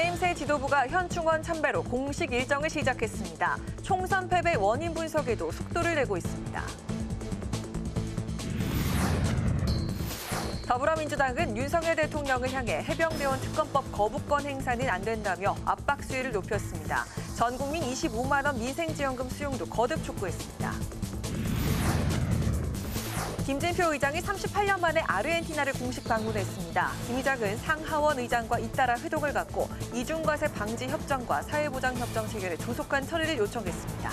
국민의힘 새 지도부가 현충원 참배로 공식 일정을 시작했습니다. 총선 패배 원인 분석에도 속도를 내고 있습니다. 더불어민주당은 윤석열 대통령을 향해 해병대원 특검법 거부권 행사는 안 된다며 압박 수위를 높였습니다. 전 국민 25만 원 민생지원금 수용도 거듭 촉구했습니다. 김진표 의장이 38년 만에 아르헨티나를 공식 방문했습니다. 김 의장은 상하원 의장과 잇따라 회동을 갖고 이중과세 방지 협정과 사회보장 협정 체결에 조속한 처리를 요청했습니다.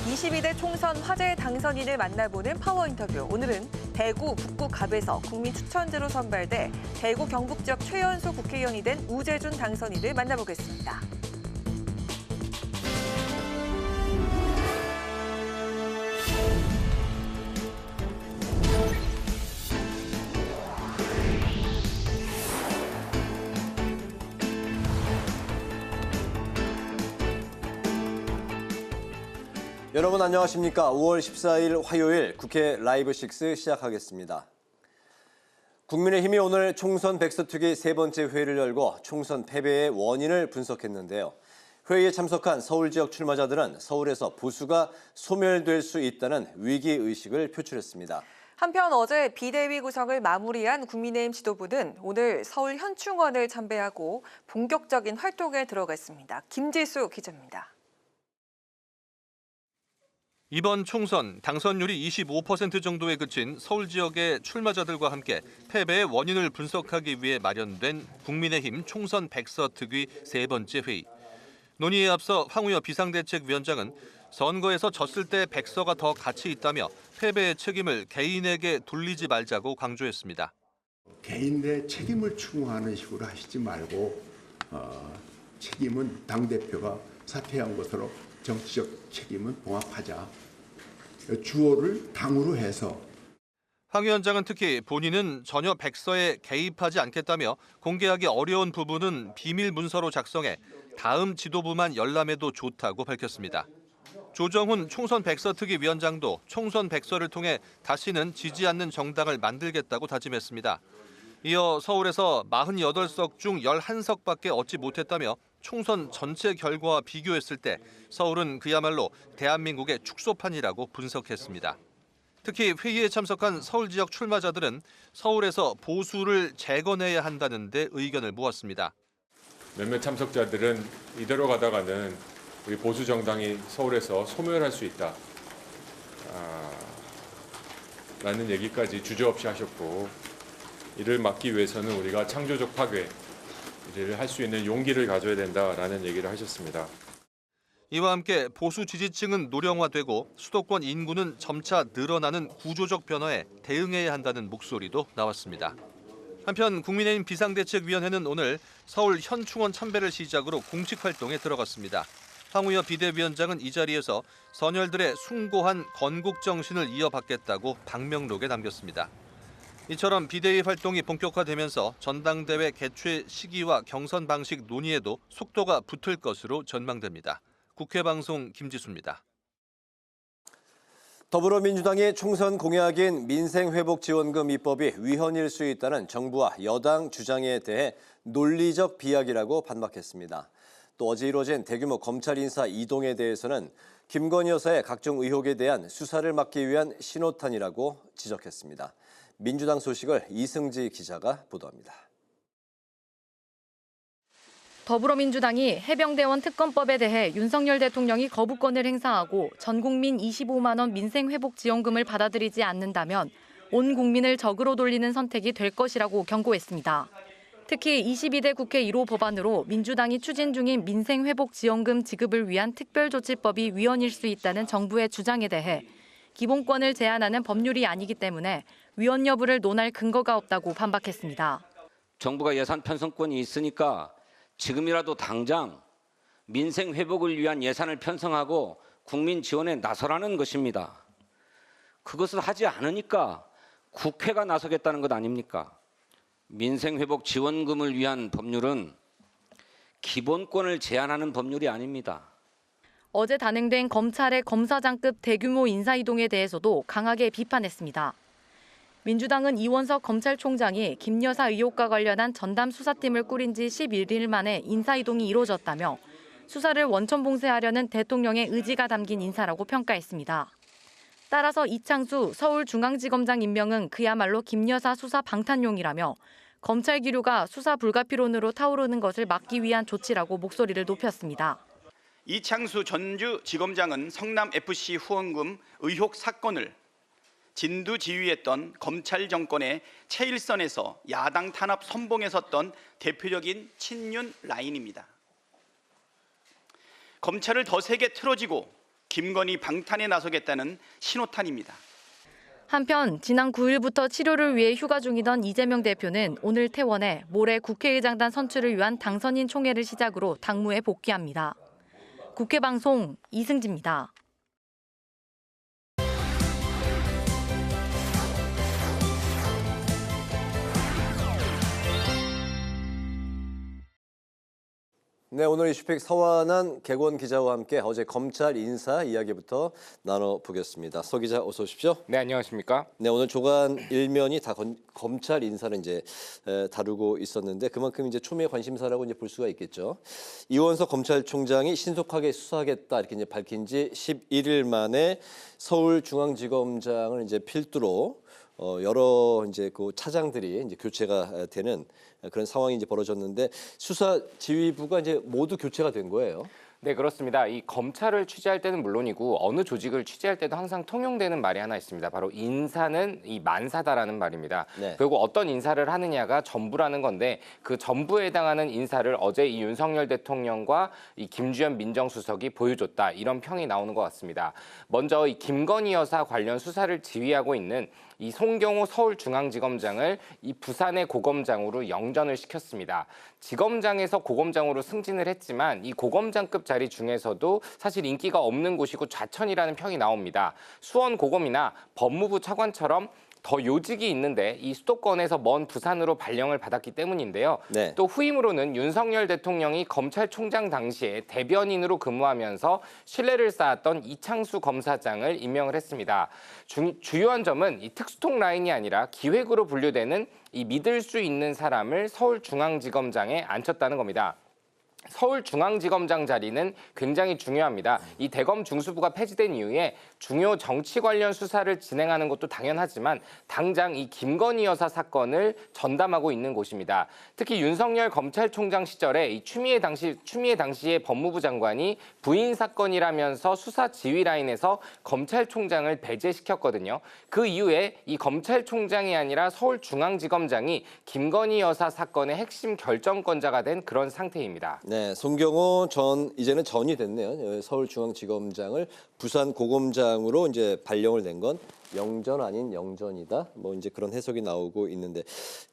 22대 총선 화제의 당선인을 만나보는 파워 인터뷰. 오늘은 대구 북구갑에서 국민 추천제로 선발돼 대구 경북 지역 최연소 국회의원이 된 우재준 당선인을 만나보겠습니다. 여러분 안녕하십니까? 5월 14일 화요일 국회 라이브 6 시작하겠습니다. 국민의힘이 오늘 총선 백서특위 세 번째 회의를 열고 총선 패배의 원인을 분석했는데요. 회의에 참석한 서울 지역 출마자들은 서울에서 보수가 소멸될 수 있다는 위기의식을 표출했습니다. 한편 어제 비대위 구성을 마무리한 국민의힘 지도부는 오늘 서울 현충원을 참배하고 본격적인 활동에 들어갔습니다. 김지수 기자입니다. 이번 총선 당선율이 25% 정도에 그친 서울 지역의 출마자들과 함께 패배의 원인을 분석하기 위해 마련된 국민의힘 총선 백서특위 세 번째 회의. 논의에 앞서 황우여 비상대책위원장은 선거에서 졌을 때 백서가 더 가치 있다며 패배의 책임을 개인에게 돌리지 말자고 강조했습니다. 개인의 책임을 추궁하는 식으로 하시지 말고 책임은 당대표가 사퇴한 것으로 정치적 책임은 봉합하자. 주어를 당으로 해서. 황 위원장은 특히 본인은 전혀 백서에 개입하지 않겠다며 공개하기 어려운 부분은 비밀 문서로 작성해 다음 지도부만 열람해도 좋다고 밝혔습니다. 조정훈 총선 백서특위 위원장도 총선 백서를 통해 다시는 지지 않는 정당을 만들겠다고 다짐했습니다. 이어 서울에서 48석 중 11석밖에 얻지 못했다며 총선 전체 결과와 비교했을 때 서울은 그야말로 대한민국의 축소판이라고 분석했습니다. 특히 회의에 참석한 서울 지역 출마자들은 서울에서 보수를 재건해야 한다는 데 의견을 모았습니다. 몇몇 참석자들은 이대로 가다가는 우리 보수 정당이 서울에서 소멸할 수 있다 라는 얘기까지 주저없이 하셨고, 이를 막기 위해서는 우리가 창조적 파괴를 할 수 있는 용기를 가져야 된다라는 얘기를 하셨습니다. 이와 함께 보수 지지층은 노령화되고 수도권 인구는 점차 늘어나는 구조적 변화에 대응해야 한다는 목소리도 나왔습니다. 한편 국민의힘 비상대책위원회는 오늘 서울 현충원 참배를 시작으로 공식 활동에 들어갔습니다. 황우여 비대위원장은 이 자리에서 선열들의 숭고한 건국 정신을 이어받겠다고 방명록에 남겼습니다. 이처럼 비대위 활동이 본격화되면서 전당대회 개최 시기와 경선 방식 논의에도 속도가 붙을 것으로 전망됩니다. 국회방송 김지수입니다. 더불어민주당의 총선 공약인 민생회복지원금 입법이 위헌일 수 있다는 정부와 여당 주장에 대해 논리적 비약이라고 반박했습니다. 또 어제 이뤄진 대규모 검찰 인사 이동에 대해서는 김건희 여사의 각종 의혹에 대한 수사를 막기 위한 신호탄이라고 지적했습니다. 민주당 소식을 이승지 기자가 보도합니다. 더불어민주당이 해병대원 특검법에 대해 윤석열 대통령이 거부권을 행사하고 전 국민 25만 원 민생회복지원금을 받아들이지 않는다면 온 국민을 적으로 돌리는 선택이 될 것이라고 경고했습니다. 특히 22대 국회 1호 법안으로 민주당이 추진 중인 민생회복지원금 지급을 위한 특별조치법이 위헌일 수 있다는 정부의 주장에 대해 기본권을 제한하는 법률이 아니기 때문에 위헌 여부를 논할 근거가 없다고 반박했습니다. 정부가 예산 편성권이 있으니까 지금이라도 당장 민생 회복을 위한 예산을 편성하고 국민 지원에 나서라는 것입니다. 그것을 하지 않으니까 국회가 나서겠다는 것 아닙니까? 민생회복 지원금을 위한 법률은 기본권을 제한하는 법률이 아닙니다. 어제 단행된 검찰의 검사장급 대규모 인사이동에 대해서도 강하게 비판했습니다. 민주당은 이원석 검찰총장이 김 여사 의혹과 관련한 전담 수사팀을 꾸린 지 11일 만에 인사이동이 이루어졌다며 수사를 원천봉쇄하려는 대통령의 의지가 담긴 인사라고 평가했습니다. 따라서 이창수 서울중앙지검장 임명은 그야말로 김 여사 수사 방탄용이라며 검찰 기류가 수사 불가피론으로 타오르는 것을 막기 위한 조치라고 목소리를 높였습니다. 이창수 전주지검장은 성남FC 후원금 의혹 사건을 진두지휘했던 검찰 정권의 최일선에서 야당 탄압 선봉에 섰던 대표적인 친윤 라인입니다. 검찰을 더 세게 틀어지고 김건희 방탄에 나서겠다는 신호탄입니다. 한편 지난 9일부터 치료를 위해 휴가 중이던 이재명 대표는 오늘 퇴원해 모레 국회의장단 선출을 위한 당선인 총회를 시작으로 당무에 복귀합니다. 국회방송 이승지입니다. 네, 오늘 이슈픽 서완한 객원 기자와 함께 어제 검찰 인사 이야기부터 나눠보겠습니다. 서 기자 어서 오십시오. 네, 안녕하십니까? 네, 오늘 조간 일면이 다 검찰 인사를 이제 다루고 있었는데 그만큼 이제 초미의 관심사라고 이제 볼 수가 있겠죠. 이원석 검찰총장이 신속하게 수사하겠다 이렇게 이제 밝힌 지 11일 만에 서울중앙지검장을 이제 필두로 여러 이제 그 차장들이 이제 교체가 되는 그런 상황이 이제 벌어졌는데 수사 지휘부가 이제 모두 교체가 된 거예요. 네, 그렇습니다. 이 검찰을 취재할 때는 물론이고 어느 조직을 취재할 때도 항상 통용되는 말이 하나 있습니다. 바로 인사는 이 만사다라는 말입니다. 네. 결국 어떤 인사를 하느냐가 전부라는 건데 그 전부에 해당하는 인사를 어제 이 윤석열 대통령과 이 김주현 민정수석이 보여줬다. 이런 평이 나오는 것 같습니다. 먼저 이 김건희 여사 관련 수사를 지휘하고 있는 이 송경호 서울중앙지검장을 이 부산의 고검장으로 영전을 시켰습니다. 지검장에서 고검장으로 승진을 했지만 이 고검장급 자리 중에서도 사실 인기가 없는 곳이고 좌천이라는 평이 나옵니다. 수원고검이나 법무부 차관처럼 더 요직이 있는데 이 수도권에서 먼 부산으로 발령을 받았기 때문인데요. 네. 또 후임으로는 윤석열 대통령이 검찰총장 당시에 대변인으로 근무하면서 신뢰를 쌓았던 이창수 검사장을 임명을 했습니다. 주요한 점은 이 특수통 라인이 아니라 기획으로 분류되는 이 믿을 수 있는 사람을 서울중앙지검장에 앉혔다는 겁니다. 서울중앙지검장 자리는 굉장히 중요합니다. 이 대검 중수부가 폐지된 이후에 중요 정치 관련 수사를 진행하는 것도 당연하지만 당장 이 김건희 여사 사건을 전담하고 있는 곳입니다. 특히 윤석열 검찰총장 시절에 이 추미애 당시의 법무부 장관이 부인 사건이라면서 수사 지휘 라인에서 검찰총장을 배제시켰거든요. 그 이후에 이 검찰총장이 아니라 서울중앙지검장이 김건희 여사 사건의 핵심 결정권자가 된 그런 상태입니다. 네, 송경호 전 이제는 전이 됐네요. 서울중앙지검장을 부산 고검장으로 이제 발령을 낸 건 영전 아닌 영전이다. 뭐 이제 그런 해석이 나오고 있는데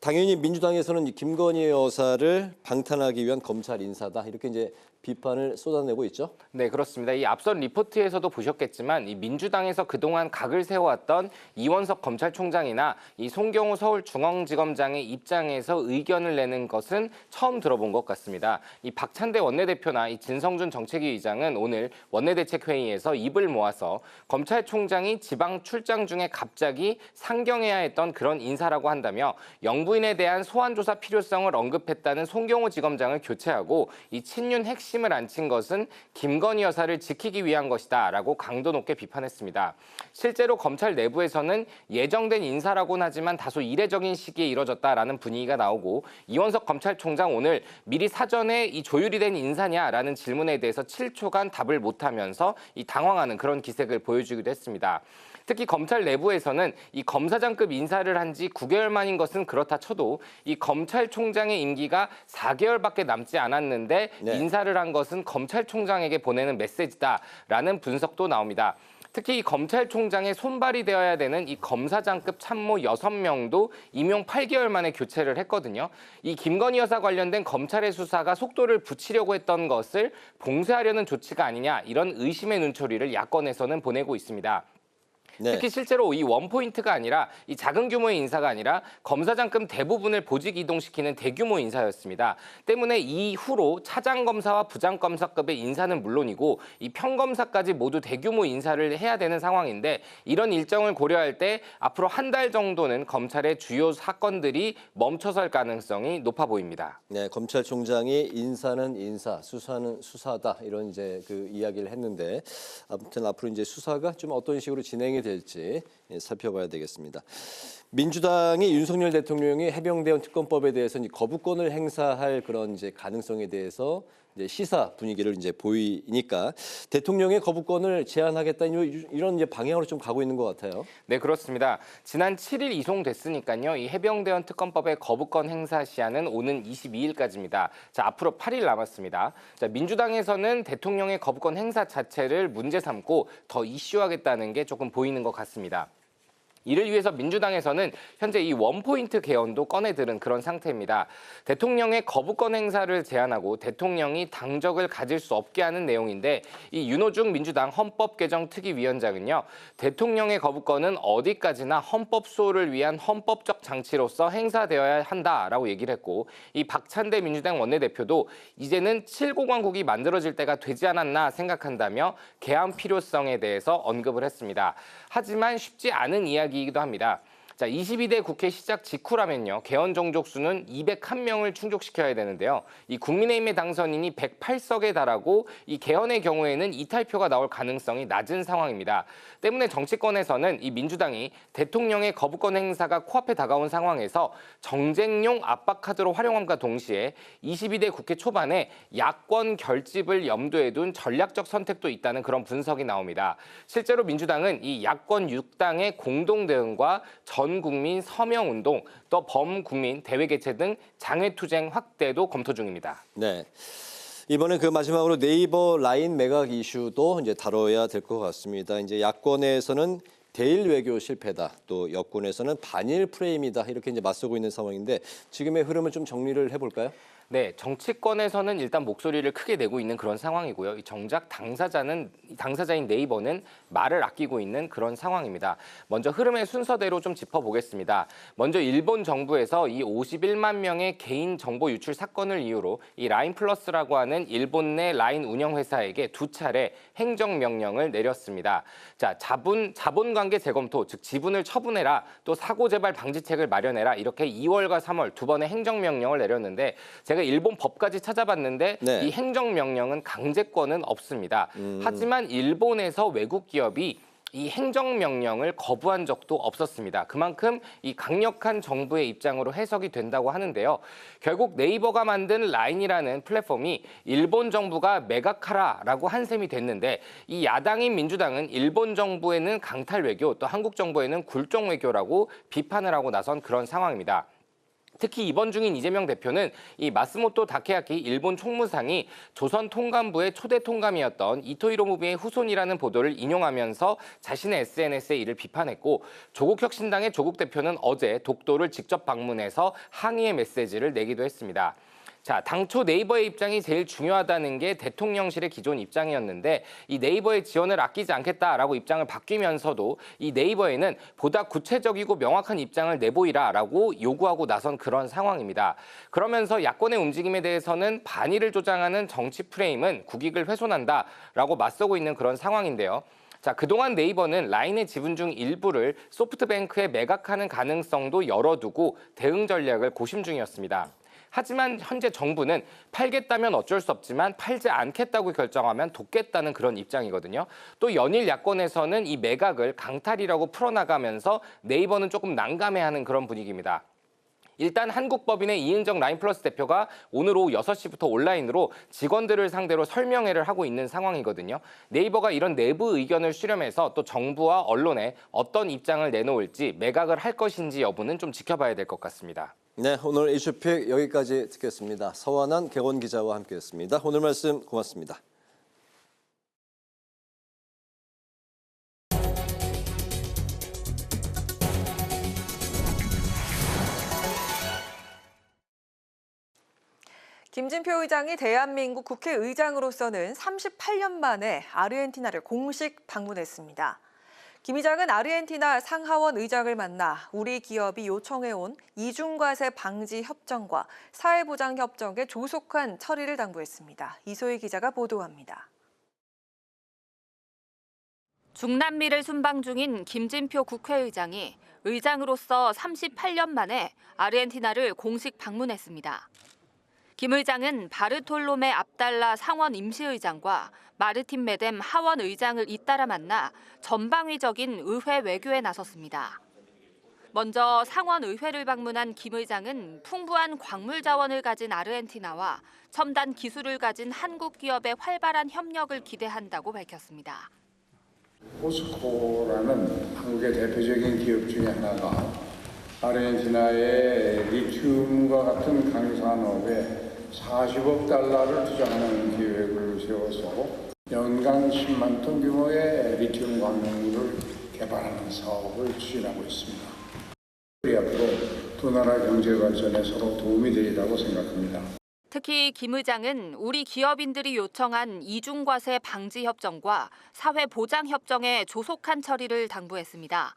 당연히 민주당에서는 김건희 여사를 방탄하기 위한 검찰 인사다 이렇게 이제 비판을 쏟아내고 있죠. 네, 그렇습니다. 이 앞선 리포트에서도 보셨겠지만 이 민주당에서 그동안 각을 세워왔던 이원석 검찰총장이나 이 송경호 서울중앙지검장의 입장에서 의견을 내는 것은 처음 들어본 것 같습니다. 이 박찬대 원내대표나 이 진성준 정책위 의장은 오늘 원내대책회의에서 입을 모아서 검찰총장이 지방 출장 중에 갑자기 상경해야 했던 그런 인사라고 한다며 영부인에 대한 소환조사 필요성을 언급했다는 송경호 지검장을 교체하고 이 친윤 핵심을 앉힌 것은 김건희 여사를 지키기 위한 것이다라고 강도 높게 비판했습니다. 실제로 검찰 내부에서는 예정된 인사라고는 하지만 다소 이례적인 시기에 이뤄졌다라는 분위기가 나오고 이원석 검찰총장 오늘 미리 사전에 이 조율이 된 인사냐라는 질문에 대해서 7초간 답을 못하면서 이 당황하는 그런 기색을 보여주기도 했습니다. 특히 검찰 내부에서는 이 검사장급 인사를 한 지 9개월 만인 것은 그렇다 쳐도 이 검찰총장의 임기가 4개월밖에 남지 않았는데 네. 인사를 한 것은 검찰총장에게 보내는 메시지다라는 분석도 나옵니다. 특히 이 검찰총장의 손발이 되어야 되는 이 검사장급 참모 6명도 임용 8개월 만에 교체를 했거든요. 이 김건희 여사 관련된 검찰의 수사가 속도를 붙이려고 했던 것을 봉쇄하려는 조치가 아니냐 이런 의심의 눈초리를 야권에서는 보내고 있습니다. 네. 특히 실제로 이 원포인트가 아니라 이 작은 규모의 인사가 아니라 검사장급 대부분을 보직 이동시키는 대규모 인사였습니다. 때문에 이후로 차장검사와 부장검사급의 인사는 물론이고 이 평검사까지 모두 대규모 인사를 해야 되는 상황인데 이런 일정을 고려할 때 앞으로 한 달 정도는 검찰의 주요 사건들이 멈춰설 가능성이 높아 보입니다. 네, 검찰총장이 인사는 인사, 수사는 수사다 이런 이제 그 이야기를 했는데 아무튼 앞으로 이제 수사가 좀 어떤 식으로 진행이 될지 살펴봐야 되겠습니다. 민주당이 윤석열 대통령이 해병대원 특검법에 대해서 이제 거부권을 행사할 그런 이제 가능성에 대해서 이제 시사 분위기를 이제 보이니까 대통령의 거부권을 제한하겠다 이런 이제 방향으로 좀 가고 있는 것 같아요. 네, 그렇습니다. 지난 7일 이송됐으니까요. 이 해병대원 특검법의 거부권 행사 시한은 오는 22일까지입니다. 자, 앞으로 8일 남았습니다. 자, 민주당에서는 대통령의 거부권 행사 자체를 문제 삼고 더 이슈하겠다는 게 조금 보이는 것 같습니다. 이를 위해서 민주당에서는 현재 이 원포인트 개헌도 꺼내들은 그런 상태입니다. 대통령의 거부권 행사를 제한하고 대통령이 당적을 가질 수 없게 하는 내용인데 이 윤호중 민주당 헌법개정특위위원장은요. 대통령의 거부권은 어디까지나 헌법 수호를 위한 헌법적 장치로서 행사되어야 한다라고 얘기를 했고 이 박찬대 민주당 원내대표도 이제는 7공화국이 만들어질 때가 되지 않았나 생각한다며 개헌 필요성에 대해서 언급을 했습니다. 하지만 쉽지 않은 이야기이기도 합니다. 자, 22대 국회 시작 직후라면요. 개헌 정족수는 201명을 충족시켜야 되는데요. 이 국민의힘의 당선인이 108석에 달하고 이 개헌의 경우에는 이탈표가 나올 가능성이 낮은 상황입니다. 때문에 정치권에서는 이 민주당이 대통령의 거부권 행사가 코앞에 다가온 상황에서 정쟁용 압박 카드로 활용함과 동시에 22대 국회 초반에 야권 결집을 염두에 둔 전략적 선택도 있다는 그런 분석이 나옵니다. 실제로 민주당은 이 야권 6당의 공동 대응과 전 국민 서명 운동, 또 범국민 대회 개최 등 장외투쟁 확대도 검토 중입니다. 네. 이번에 그 마지막으로 네이버 라인 매각 이슈도 이제 다뤄야 될 것 같습니다. 이제 야권에서는 대일 외교 실패다, 또 여권에서는 반일 프레임이다 이렇게 이제 맞서고 있는 상황인데 지금의 흐름을 좀 정리를 해볼까요? 네, 정치권에서는 일단 목소리를 크게 내고 있는 그런 상황이고요. 정작 당사자인 네이버는 말을 아끼고 있는 그런 상황입니다. 먼저 흐름의 순서대로 좀 짚어보겠습니다. 먼저 일본 정부에서 이 51만 명의 개인 정보 유출 사건을 이유로 이 라인플러스라고 하는 일본 내 라인 운영 회사에게 2차례 행정명령을 내렸습니다. 자, 자본관계 재검토, 즉 지분을 처분해라, 또 사고 재발 방지책을 마련해라 이렇게 2월과 3월 두 번의 행정명령을 내렸는데 제가 일본 법까지 찾아봤는데 네. 이 행정명령은 강제권은 없습니다. 하지만 일본에서 외국 기업이 이 행정명령을 거부한 적도 없었습니다. 그만큼 이 강력한 정부의 입장으로 해석이 된다고 하는데요. 결국 네이버가 만든 라인이라는 플랫폼이 일본 정부가 매각하라라고 한 셈이 됐는데 이 야당인 민주당은 일본 정부에는 강탈 외교, 또 한국 정부에는 굴종 외교라고 비판을 하고 나선 그런 상황입니다. 특히 입원 중인 이재명 대표는 이 마스모토 다케야키 일본 총무상이 조선 통감부의 초대 통감이었던 이토 히로부미의 후손이라는 보도를 인용하면서 자신의 SNS에 이를 비판했고 조국혁신당의 조국 대표는 어제 독도를 직접 방문해서 항의의 메시지를 내기도 했습니다. 자, 당초 네이버의 입장이 제일 중요하다는 게 대통령실의 기존 입장이었는데 이 네이버의 지원을 아끼지 않겠다라고 입장을 바뀌면서도 이 네이버에는 보다 구체적이고 명확한 입장을 내보이라라고 요구하고 나선 그런 상황입니다. 그러면서 야권의 움직임에 대해서는 반일을 조장하는 정치 프레임은 국익을 훼손한다라고 맞서고 있는 그런 상황인데요. 자, 그동안 네이버는 라인의 지분 중 일부를 소프트뱅크에 매각하는 가능성도 열어두고 대응 전략을 고심 중이었습니다. 하지만 현재 정부는 팔겠다면 어쩔 수 없지만 팔지 않겠다고 결정하면 돕겠다는 그런 입장이거든요. 또 연일 야권에서는 이 매각을 강탈이라고 풀어나가면서 네이버는 조금 난감해하는 그런 분위기입니다. 일단 한국법인의 이은정 라인플러스 대표가 오늘 오후 6시부터 온라인으로 직원들을 상대로 설명회를 하고 있는 상황이거든요. 네이버가 이런 내부 의견을 수렴해서 또 정부와 언론에 어떤 입장을 내놓을지 매각을 할 것인지 여부는 좀 지켜봐야 될 것 같습니다. 네, 오늘 이슈픽 여기까지 듣겠습니다. 서완환 개원 기자와 함께했습니다. 오늘 말씀 고맙습니다. 김진표 의장이 대한민국 국회의장으로서는 38년 만에 아르헨티나를 공식 방문했습니다. 김 의장은 아르헨티나 상하원 의장을 만나 우리 기업이 요청해온 이중과세 방지 협정과 사회보장 협정의 조속한 처리를 당부했습니다. 이소희 기자가 보도합니다. 중남미를 순방 중인 김진표 국회의장이 의장으로서 38년 만에 아르헨티나를 공식 방문했습니다. 김 의장은 바르톨로메 압달라 상원 임시의장과 마르틴 메뎀 하원 의장을 잇따라 만나 전방위적인 의회 외교에 나섰습니다. 먼저 상원 의회를 방문한 김 의장은 풍부한 광물 자원을 가진 아르헨티나와 첨단 기술을 가진 한국 기업의 활발한 협력을 기대한다고 밝혔습니다. 포스코라는 한국의 대표적인 기업 중에 하나가 아르헨티나의 리튬과 같은 강산업에 40억 달러를 투자하는 계획을 세워서 연간 10만 톤 규모의 리튬 광물을 개발하는 사업을 추진하고 있습니다. 우리 앞으로 두 나라 경제 발전에 서로 도움이 되리라고 생각합니다. 특히 김 의장은 우리 기업인들이 요청한 이중과세 방지 협정과 사회보장 협정의 조속한 처리를 당부했습니다.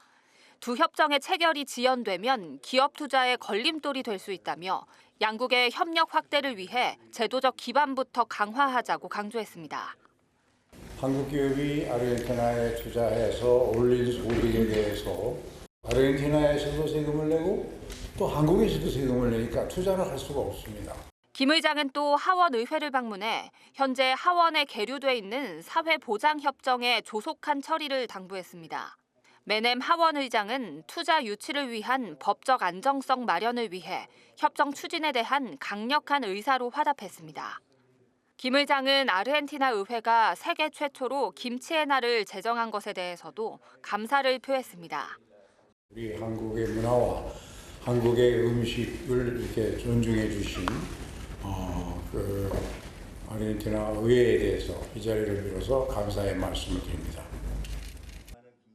두 협정의 체결이 지연되면 기업 투자에 걸림돌이 될 수 있다며 양국의 협력 확대를 위해 제도적 기반부터 강화하자고 강조했습니다. 한국 기업이 아르헨티나에 투자해서 올린 소득에 대해서 아르헨티나에서도 세금을 내고 또 한국에서도 세금을 내니까 투자를 할 수가 없습니다. 김 의장은 또 하원 의회를 방문해 현재 하원에 계류돼 있는 사회보장협정의 조속한 처리를 당부했습니다. 메넴 하원 의장은 투자 유치를 위한 법적 안정성 마련을 위해 협정 추진에 대한 강력한 의사로 화답했습니다. 김 의장은 아르헨티나 의회가 세계 최초로 김치의 날을 제정한 것에 대해서도 감사를 표했습니다. 우리 한국의 문화와 한국의 음식을 이렇게 존중해 주신 아르헨티나 의회에 대해서 이 자리를 빌어서 감사의 말씀을 드립니다.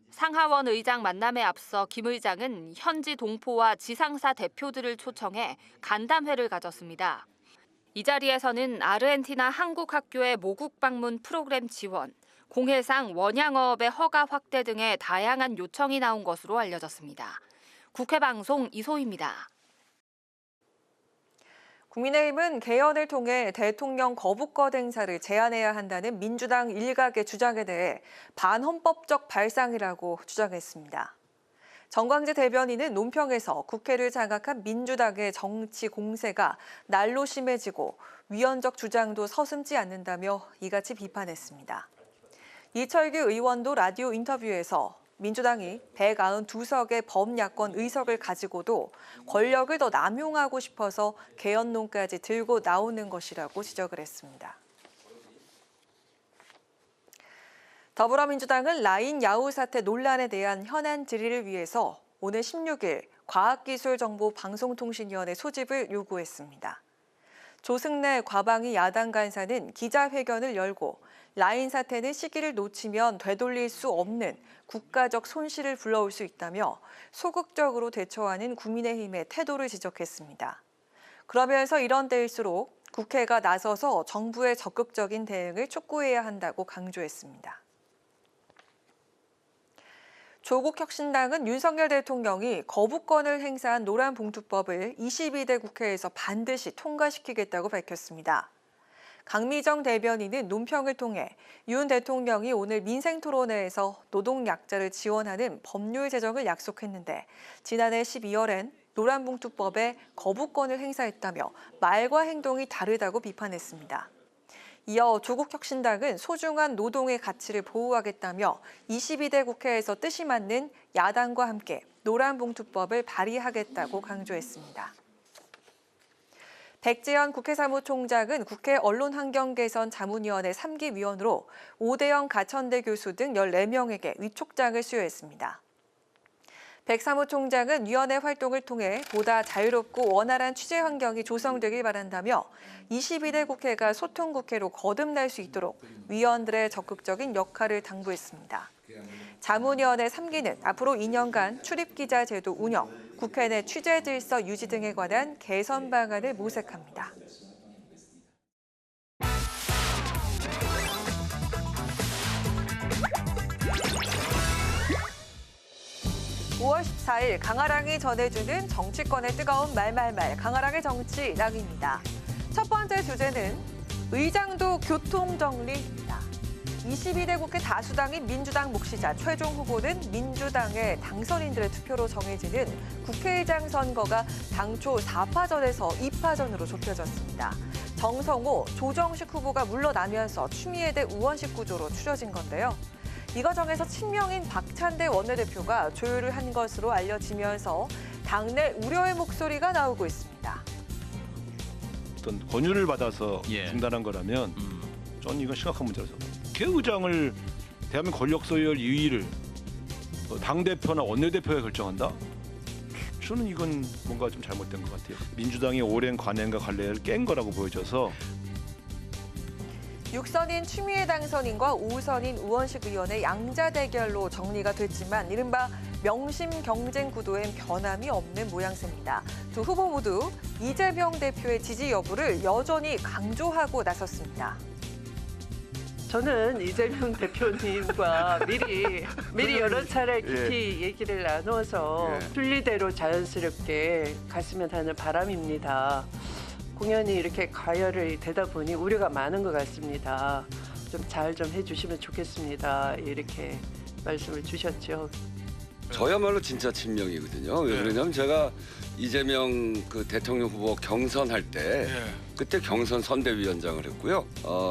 상하원 의장 만남에 앞서 김 의장은 현지 동포와 지상사 대표들을 초청해 간담회를 가졌습니다. 이 자리에서는 아르헨티나 한국 학교의 모국 방문 프로그램 지원, 공해상 원양어업의 허가 확대 등의 다양한 요청이 나온 것으로 알려졌습니다. 국회방송 이소희입니다. 국민의힘은 개헌을 통해 대통령 거부권 행사를 제한해야 한다는 민주당 일각의 주장에 대해 반헌법적 발상이라고 주장했습니다. 정광재 대변인은 논평에서 국회를 장악한 민주당의 정치 공세가 날로 심해지고 위헌적 주장도 서슴지 않는다며 이같이 비판했습니다. 이철규 의원도 라디오 인터뷰에서 민주당이 192석의 범야권 의석을 가지고도 권력을 더 남용하고 싶어서 개헌론까지 들고 나오는 것이라고 지적을 했습니다. 더불어민주당은 라인 야후 사태 논란에 대한 현안 질의를 위해서 오늘 16일 과학기술정보방송통신위원회 소집을 요구했습니다. 조승래 과방위 야당 간사는 기자회견을 열고 라인 사태는 시기를 놓치면 되돌릴 수 없는 국가적 손실을 불러올 수 있다며 소극적으로 대처하는 국민의힘의 태도를 지적했습니다. 그러면서 이런 때일수록 국회가 나서서 정부의 적극적인 대응을 촉구해야 한다고 강조했습니다. 조국혁신당은 윤석열 대통령이 거부권을 행사한 노란봉투법을 22대 국회에서 반드시 통과시키겠다고 밝혔습니다. 강미정 대변인은 논평을 통해 윤 대통령이 오늘 민생토론회에서 노동약자를 지원하는 법률 제정을 약속했는데 지난해 12월엔 노란봉투법에 거부권을 행사했다며 말과 행동이 다르다고 비판했습니다. 이어 조국혁신당은 소중한 노동의 가치를 보호하겠다며 22대 국회에서 뜻이 맞는 야당과 함께 노란봉투법을 발의하겠다고 강조했습니다. 백재현 국회 사무총장은 국회 언론환경개선 자문위원회 3기 위원으로 오대영 가천대 교수 등 14명에게 위촉장을 수여했습니다. 백 사무총장은 위원회 활동을 통해 보다 자유롭고 원활한 취재 환경이 조성되길 바란다며 22대 국회가 소통국회로 거듭날 수 있도록 위원들의 적극적인 역할을 당부했습니다. 자문위원회 3기는 앞으로 2년간 출입기자 제도 운영, 국회 내 취재 질서 유지 등에 관한 개선 방안을 모색합니다. 5월 14일 강아랑이 전해주는 정치권의 뜨거운 말말말 강아랑의 정치락입니다. 첫 번째 주제는 의장도 교통정리입니다. 22대 국회 다수당인 민주당 몫이자 최종 후보는 민주당의 당선인들의 투표로 정해지는 국회의장 선거가 당초 4파전에서 2파전으로 좁혀졌습니다. 정성호, 조정식 후보가 물러나면서 추미애대 우원식 구조로 추려진 건데요. 이 과정에서 친명인 박찬대 원내대표가 조율을 한 것으로 알려지면서 당내 우려의 목소리가 나오고 있습니다. 어떤 권유를 받아서 중단한 거라면 저는 이건 심각한 문제라서 국회의장을 대한민국 권력 소유의 이의를 당대표나 원내대표가 결정한다? 저는 이건 뭔가 좀 잘못된 것 같아요. 민주당이 오랜 관행과 관례를 깬 거라고 보여져서 6선인 추미애 당선인과 5선인 우원식 의원의 양자 대결로 정리가 됐지만 이른바 명심 경쟁 구도엔 변함이 없는 모양새입니다. 두 후보 모두 이재명 대표의 지지 여부를 여전히 강조하고 나섰습니다. 저는 이재명 대표님과 미리 여러 차례 깊이 얘기를 나눠서 순리대로 자연스럽게 갔으면 하는 바람입니다. 공연이 이렇게 가열이 되다 보니 우려가 많은 것 같습니다. 좀 잘 좀 해주시면 좋겠습니다. 이렇게 말씀을 주셨죠. 저야말로 진짜 친명이거든요. 왜 그러냐면 제가 이재명 그 대통령 후보 경선할 때 그때 경선 선대위원장을 했고요.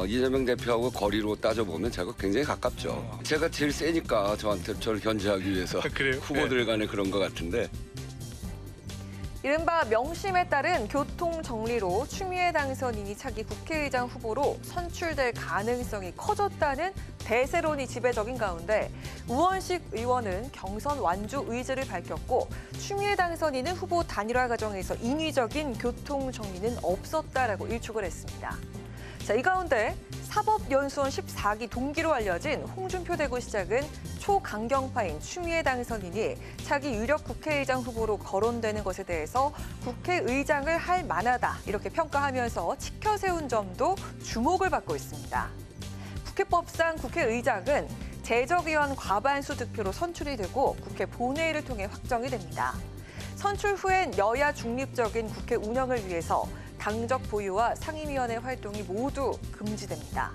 이재명 대표하고 거리로 따져보면 제가 굉장히 가깝죠. 제가 제일 세니까 저를 견제하기 위해서 후보들 간에 그런 것 같은데. 이른바 명심에 따른 교통 정리로 추미애 당선인이 차기 국회의장 후보로 선출될 가능성이 커졌다는 대세론이 지배적인 가운데 우원식 의원은 경선 완주 의지를 밝혔고 추미애 당선인은 후보 단일화 과정에서 인위적인 교통 정리는 없었다라고 일축을 했습니다. 자, 이 가운데 사법연수원 14기 동기로 알려진 홍준표 대구시장은 초강경파인 추미애 당선인이 차기 유력 국회의장 후보로 거론되는 것에 대해서 국회의장을 할 만하다 이렇게 평가하면서 치켜세운 점도 주목을 받고 있습니다. 국회법상 국회의장은 재적의원 과반수 득표로 선출이 되고 국회 본회의를 통해 확정이 됩니다. 선출 후엔 여야 중립적인 국회 운영을 위해서 당적 보유와 상임위원회 활동이 모두 금지됩니다.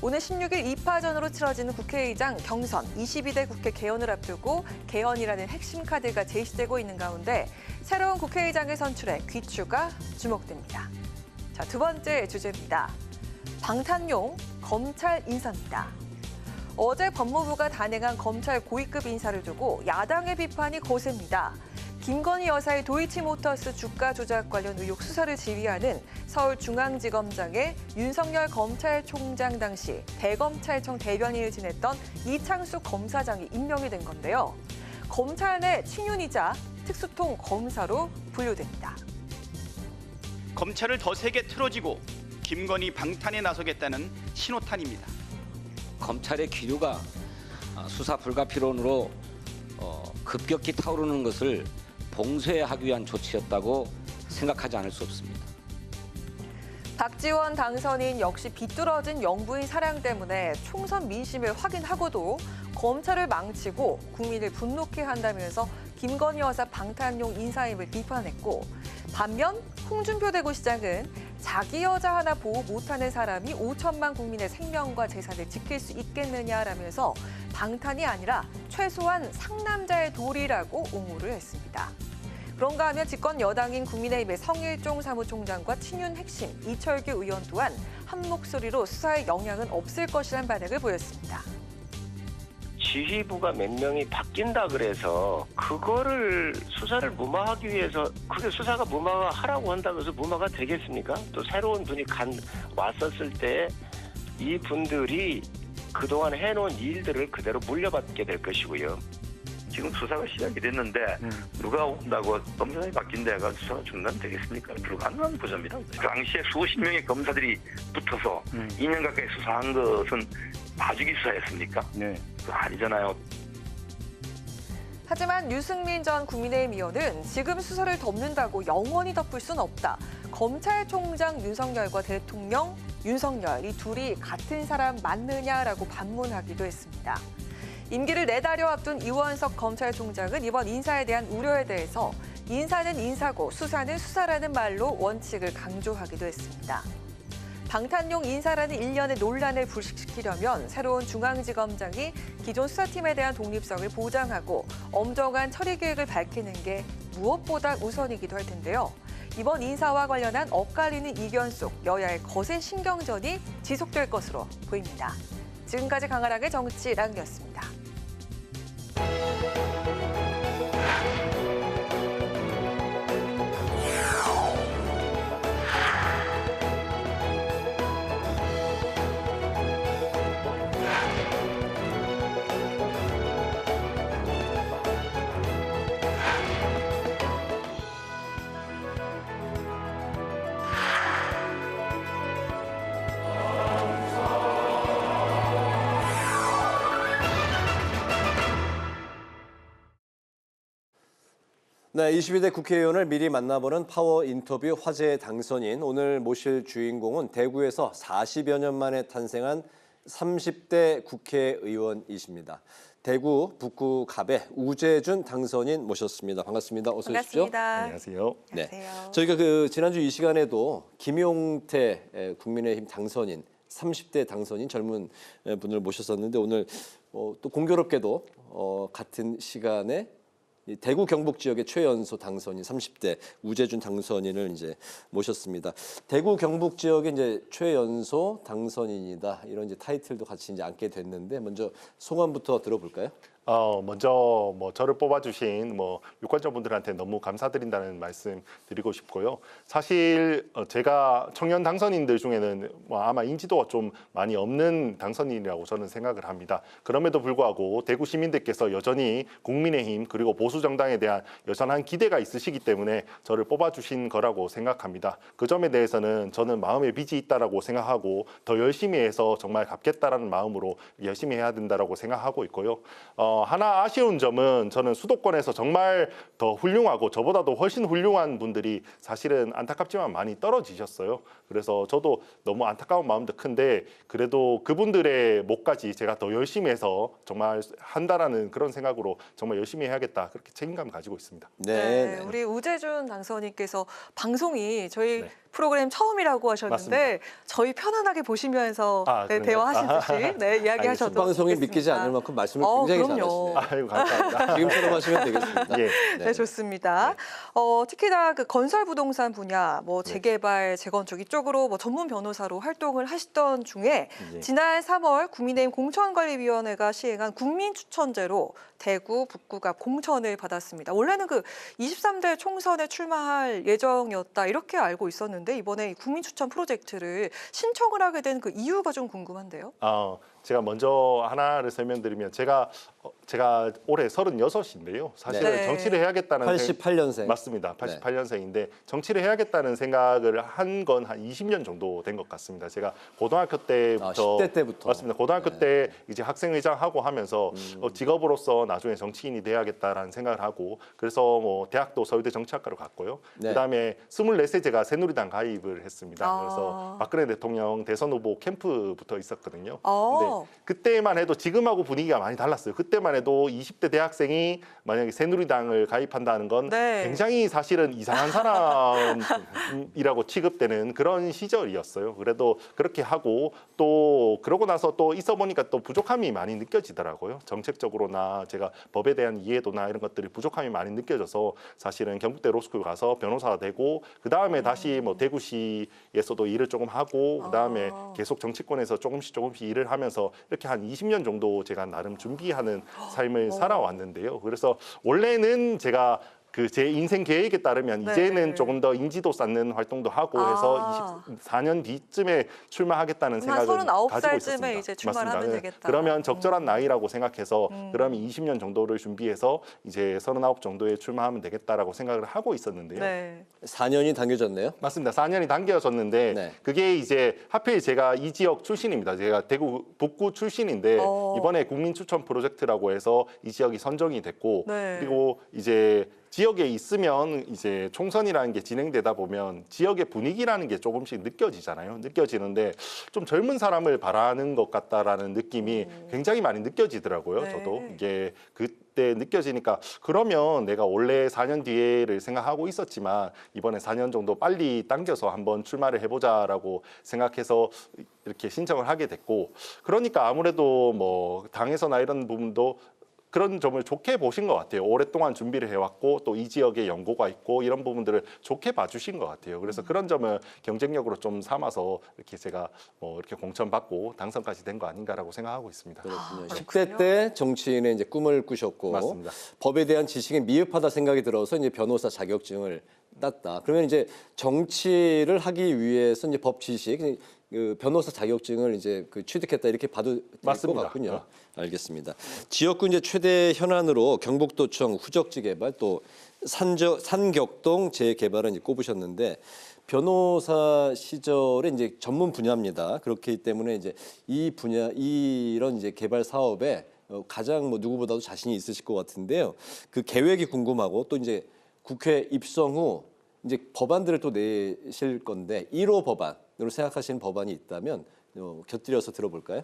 오늘 16일 2파전으로 치러지는 국회의장 경선 22대 국회 개원을 앞두고 개헌이라는 핵심 카드가 제시되고 있는 가운데 새로운 국회의장의 선출에 귀추가 주목됩니다. 자, 두 번째 주제입니다. 방탄용 검찰 인사입니다. 어제 법무부가 단행한 검찰 고위급 인사를 두고 야당의 비판이 거셉니다. 김건희 여사의 도이치모터스 주가 조작 관련 의혹 수사를 지휘하는 서울중앙지검장의 윤석열 검찰총장 당시 대검찰청 대변인을 지냈던 이창숙 검사장이 임명이 된 건데요. 검찰 내 친윤이자 특수통 검사로 분류됩니다. 검찰을 더 세게 틀어지고 김건희 방탄에 나서겠다는 신호탄입니다. 검찰의 기류가 수사 불가피론으로 급격히 타오르는 것을 봉쇄하기 위한 조치였다고 생각하지 않을 수 없습니다. 박지원 당선인 역시 비뚤어진 영부인 사랑 때문에 총선 민심을 확인하고도 검찰을 망치고 국민을 분노케 한다면서 김건희 여사 방탄용 인사임을 비판했고 반면 홍준표 대구시장은 자기 여자 하나 보호 못하는 사람이 5천만 국민의 생명과 재산을 지킬 수 있겠느냐라면서 방탄이 아니라 최소한 상남자의 도리라고 옹호를 했습니다. 그런가 하면 집권 여당인 국민의힘의 성일종 사무총장과 친윤 핵심 이철규 의원 또한 한 목소리로 수사에 영향은 없을 것이라는 반응을 보였습니다. 지휘부가 몇 명이 바뀐다 그래서 그거를 수사를 무마하기 위해서 그게 수사가 무마하라고 한다고 해서 무마가 되겠습니까? 또 새로운 분이 왔었을 때 이 분들이 그동안 해놓은 일들을 그대로 물려받게 될 것이고요. 지금 수사가 시작이 됐는데 누가 온다고 검사장이 바뀐 데가 수사가 중단되겠습니까? 불가능한 구조입니다. 당시에 수십 명의 검사들이 붙어서 2년 가까이 수사한 것은 봐주기 수사였습니까? 네. 그거 아니잖아요. 하지만 유승민 전 국민의힘 의원은 지금 수사를 덮는다고 영원히 덮을 순 없다. 검찰총장 윤석열과 대통령 윤석열 이 둘이 같은 사람 맞느냐라고 반문하기도 했습니다. 임기를 4달여 앞둔 이원석 검찰총장은 이번 인사에 대한 우려에 대해서 인사는 인사고 수사는 수사라는 말로 원칙을 강조하기도 했습니다. 방탄용 인사라는 일련의 논란을 불식시키려면 새로운 중앙지검장이 기존 수사팀에 대한 독립성을 보장하고 엄정한 처리 계획을 밝히는 게 무엇보다 우선이기도 할 텐데요. 이번 인사와 관련한 엇갈리는 이견 속 여야의 거센 신경전이 지속될 것으로 보입니다. 지금까지 강하락의 정치랑이었습니다. 네, 22대 국회의원을 미리 만나보는 파워 인터뷰 화제의 당선인. 오늘 모실 주인공은 대구에서 40여 년 만에 탄생한 30대 국회의원이십니다. 대구 북구 갑의 우재준 당선인 모셨습니다. 반갑습니다. 어서 오십시오. 반갑습니다. 안녕하세요. 네, 저희가 지난주 이 시간에도 김용태 국민의힘 당선인, 30대 당선인 젊은 분을 모셨었는데 오늘 또 공교롭게도 같은 시간에 대구 경북 지역의 최연소 당선인 30대 우재준 당선인을 이제 모셨습니다. 대구 경북 지역의 이제 최연소 당선인이다 이런 이제 타이틀도 같이 이제 안게 됐는데 먼저 소감부터 들어볼까요? 먼저 저를 뽑아주신 유권자분들한테 너무 감사드린다는 말씀 드리고 싶고요. 사실 제가 청년 당선인들 중에는 아마 인지도가 좀 많이 없는 당선인이라고 저는 생각을 합니다. 그럼에도 불구하고 대구 시민들께서 여전히 국민의힘 그리고 보수 정당에 대한 여전한 기대가 있으시기 때문에 저를 뽑아주신 거라고 생각합니다. 그 점에 대해서는 저는 마음의 빚이 있다라고 생각하고 더 열심히 해서 정말 갚겠다라는 마음으로 열심히 해야 된다라고 생각하고 있고요. 하나 아쉬운 점은 저는 수도권에서 정말 더 훌륭하고 저보다도 훨씬 훌륭한 분들이 사실은 안타깝지만 많이 떨어지셨어요. 그래서 저도 너무 안타까운 마음도 큰데 그래도 그분들의 목까지 제가 더 열심히 해서 정말 한다라는 그런 생각으로 정말 열심히 해야겠다 그렇게 책임감 가지고 있습니다. 네, 우리 우재준 당선인께서 방송이 저희 프로그램 처음이라고 하셨는데 맞습니다. 저희 편안하게 보시면서 대화하시듯이 이야기하셔도 방송이 좋겠습니다. 믿기지 않을 만큼 말씀을 굉장히 잘하시네요. 아이고 감사합니다. 지금처럼 하시면 되겠습니다. 네, 좋습니다. 특히나 그 건설 부동산 분야, 재개발, 재건축 이쪽으로 전문 변호사로 활동을 하시던 중에 지난 3월 국민의힘 공천관리위원회가 시행한 국민추천제로 대구 북구갑 공천을 받았습니다. 원래는 그 23대 총선에 출마할 예정이었다 이렇게 알고 있었는데 이번에 국민추천 프로젝트를 신청을 하게 된 그 이유가 좀 궁금한데요. 제가 먼저 하나를 설명드리면 제가 올해 36인데요. 사실은 정치를 해야겠다는 88년생. 맞습니다. 88년생인데 정치를 해야겠다는 생각을 한 건 한 20년 정도 된 것 같습니다. 제가 고등학교 때부터 10대 때부터. 맞습니다. 고등학교 때 이제 학생회장 하고 하면서 직업으로서 나중에 정치인이 돼야겠다라는 생각을 하고 그래서 대학도 서울대 정치학과로 갔고요. 그다음에 24세 제가 새누리당 가입을 했습니다. 그래서 박근혜 대통령 대선 후보 캠프부터 있었거든요. 근데 그때만 해도 지금하고 분위기가 많이 달랐어요. 그때만 해도 20대 대학생이 만약에 새누리당을 가입한다는 건 굉장히 사실은 이상한 사람이라고 취급되는 그런 시절이었어요. 그래도 그렇게 하고 또 그러고 나서 또 있어 보니까 또 부족함이 많이 느껴지더라고요. 정책적으로나 제가 법에 대한 이해도나 이런 것들이 부족함이 많이 느껴져서 사실은 경북대 로스쿨 가서 변호사가 되고 그 다음에 다시 대구시에서도 일을 조금 하고 그 다음에 계속 정치권에서 조금씩 일을 하면서 이렇게 한 20년 정도 제가 나름 준비하는 삶을 살아왔는데요. 그래서 원래는 제가 제 인생 계획에 따르면 이제는 조금 더 인지도 쌓는 활동도 하고 해서 24년 뒤쯤에 출마하겠다는 생각을 가지고 있었습니다. 이제 출마를 하면 되겠다. 그러면 적절한 나이라고 생각해서 그러면 20년 정도를 준비해서 이제 39 정도에 출마하면 되겠다라고 생각을 하고 있었는데요. 4년이 당겨졌네요. 맞습니다. 4년이 당겨졌는데 그게 이제 하필 제가 이 지역 출신입니다. 제가 대구 북구 출신인데 이번에 국민추천 프로젝트라고 해서 이 지역이 선정이 됐고 그리고 이제 지역에 있으면 이제 총선이라는 게 진행되다 보면 지역의 분위기라는 게 조금씩 느껴지잖아요. 느껴지는데 좀 젊은 사람을 바라는 것 같다라는 느낌이 굉장히 많이 느껴지더라고요. 네. 저도 이게 그때 느껴지니까 그러면 내가 원래 4년 뒤에를 생각하고 있었지만 이번에 4년 정도 빨리 당겨서 한번 출마를 해보자라고 생각해서 이렇게 신청을 하게 됐고, 그러니까 아무래도 뭐 당에서나 이런 부분도 그런 점을 좋게 보신 것 같아요. 오랫동안 준비를 해왔고 또 이 지역에 연고가 있고 이런 부분들을 좋게 봐주신 것 같아요. 그래서 그런 점을 경쟁력으로 좀 삼아서 이렇게 제가 뭐 이렇게 공천받고 당선까지 된 거 아닌가라고 생각하고 있습니다. 그렇군요. 10대 때 정치인의 이제 꿈을 꾸셨고 맞습니다. 법에 대한 지식이 미흡하다 생각이 들어서 이제 변호사 자격증을 땄다. 그러면 이제 정치를 하기 위해서 이제 법 지식, 그 변호사 자격증을 이제 그 취득했다 이렇게 봐도 될 것 맞습니다. 같군요. 알겠습니다. 지역구 이제 최대 현안으로 경북도청 후적지 개발 또 산격동 재개발을 이제 꼽으셨는데 변호사 시절에 이제 전문 분야입니다. 그렇기 때문에 이제 이 분야 이런 이제 개발 사업에 가장 뭐 누구보다도 자신이 있으실 것 같은데요. 그 계획이 궁금하고 또 이제 국회 입성 후 이제 법안들을 또 내실 건데 1호 법안으로 생각하시는 법안이 있다면 곁들여서 들어볼까요?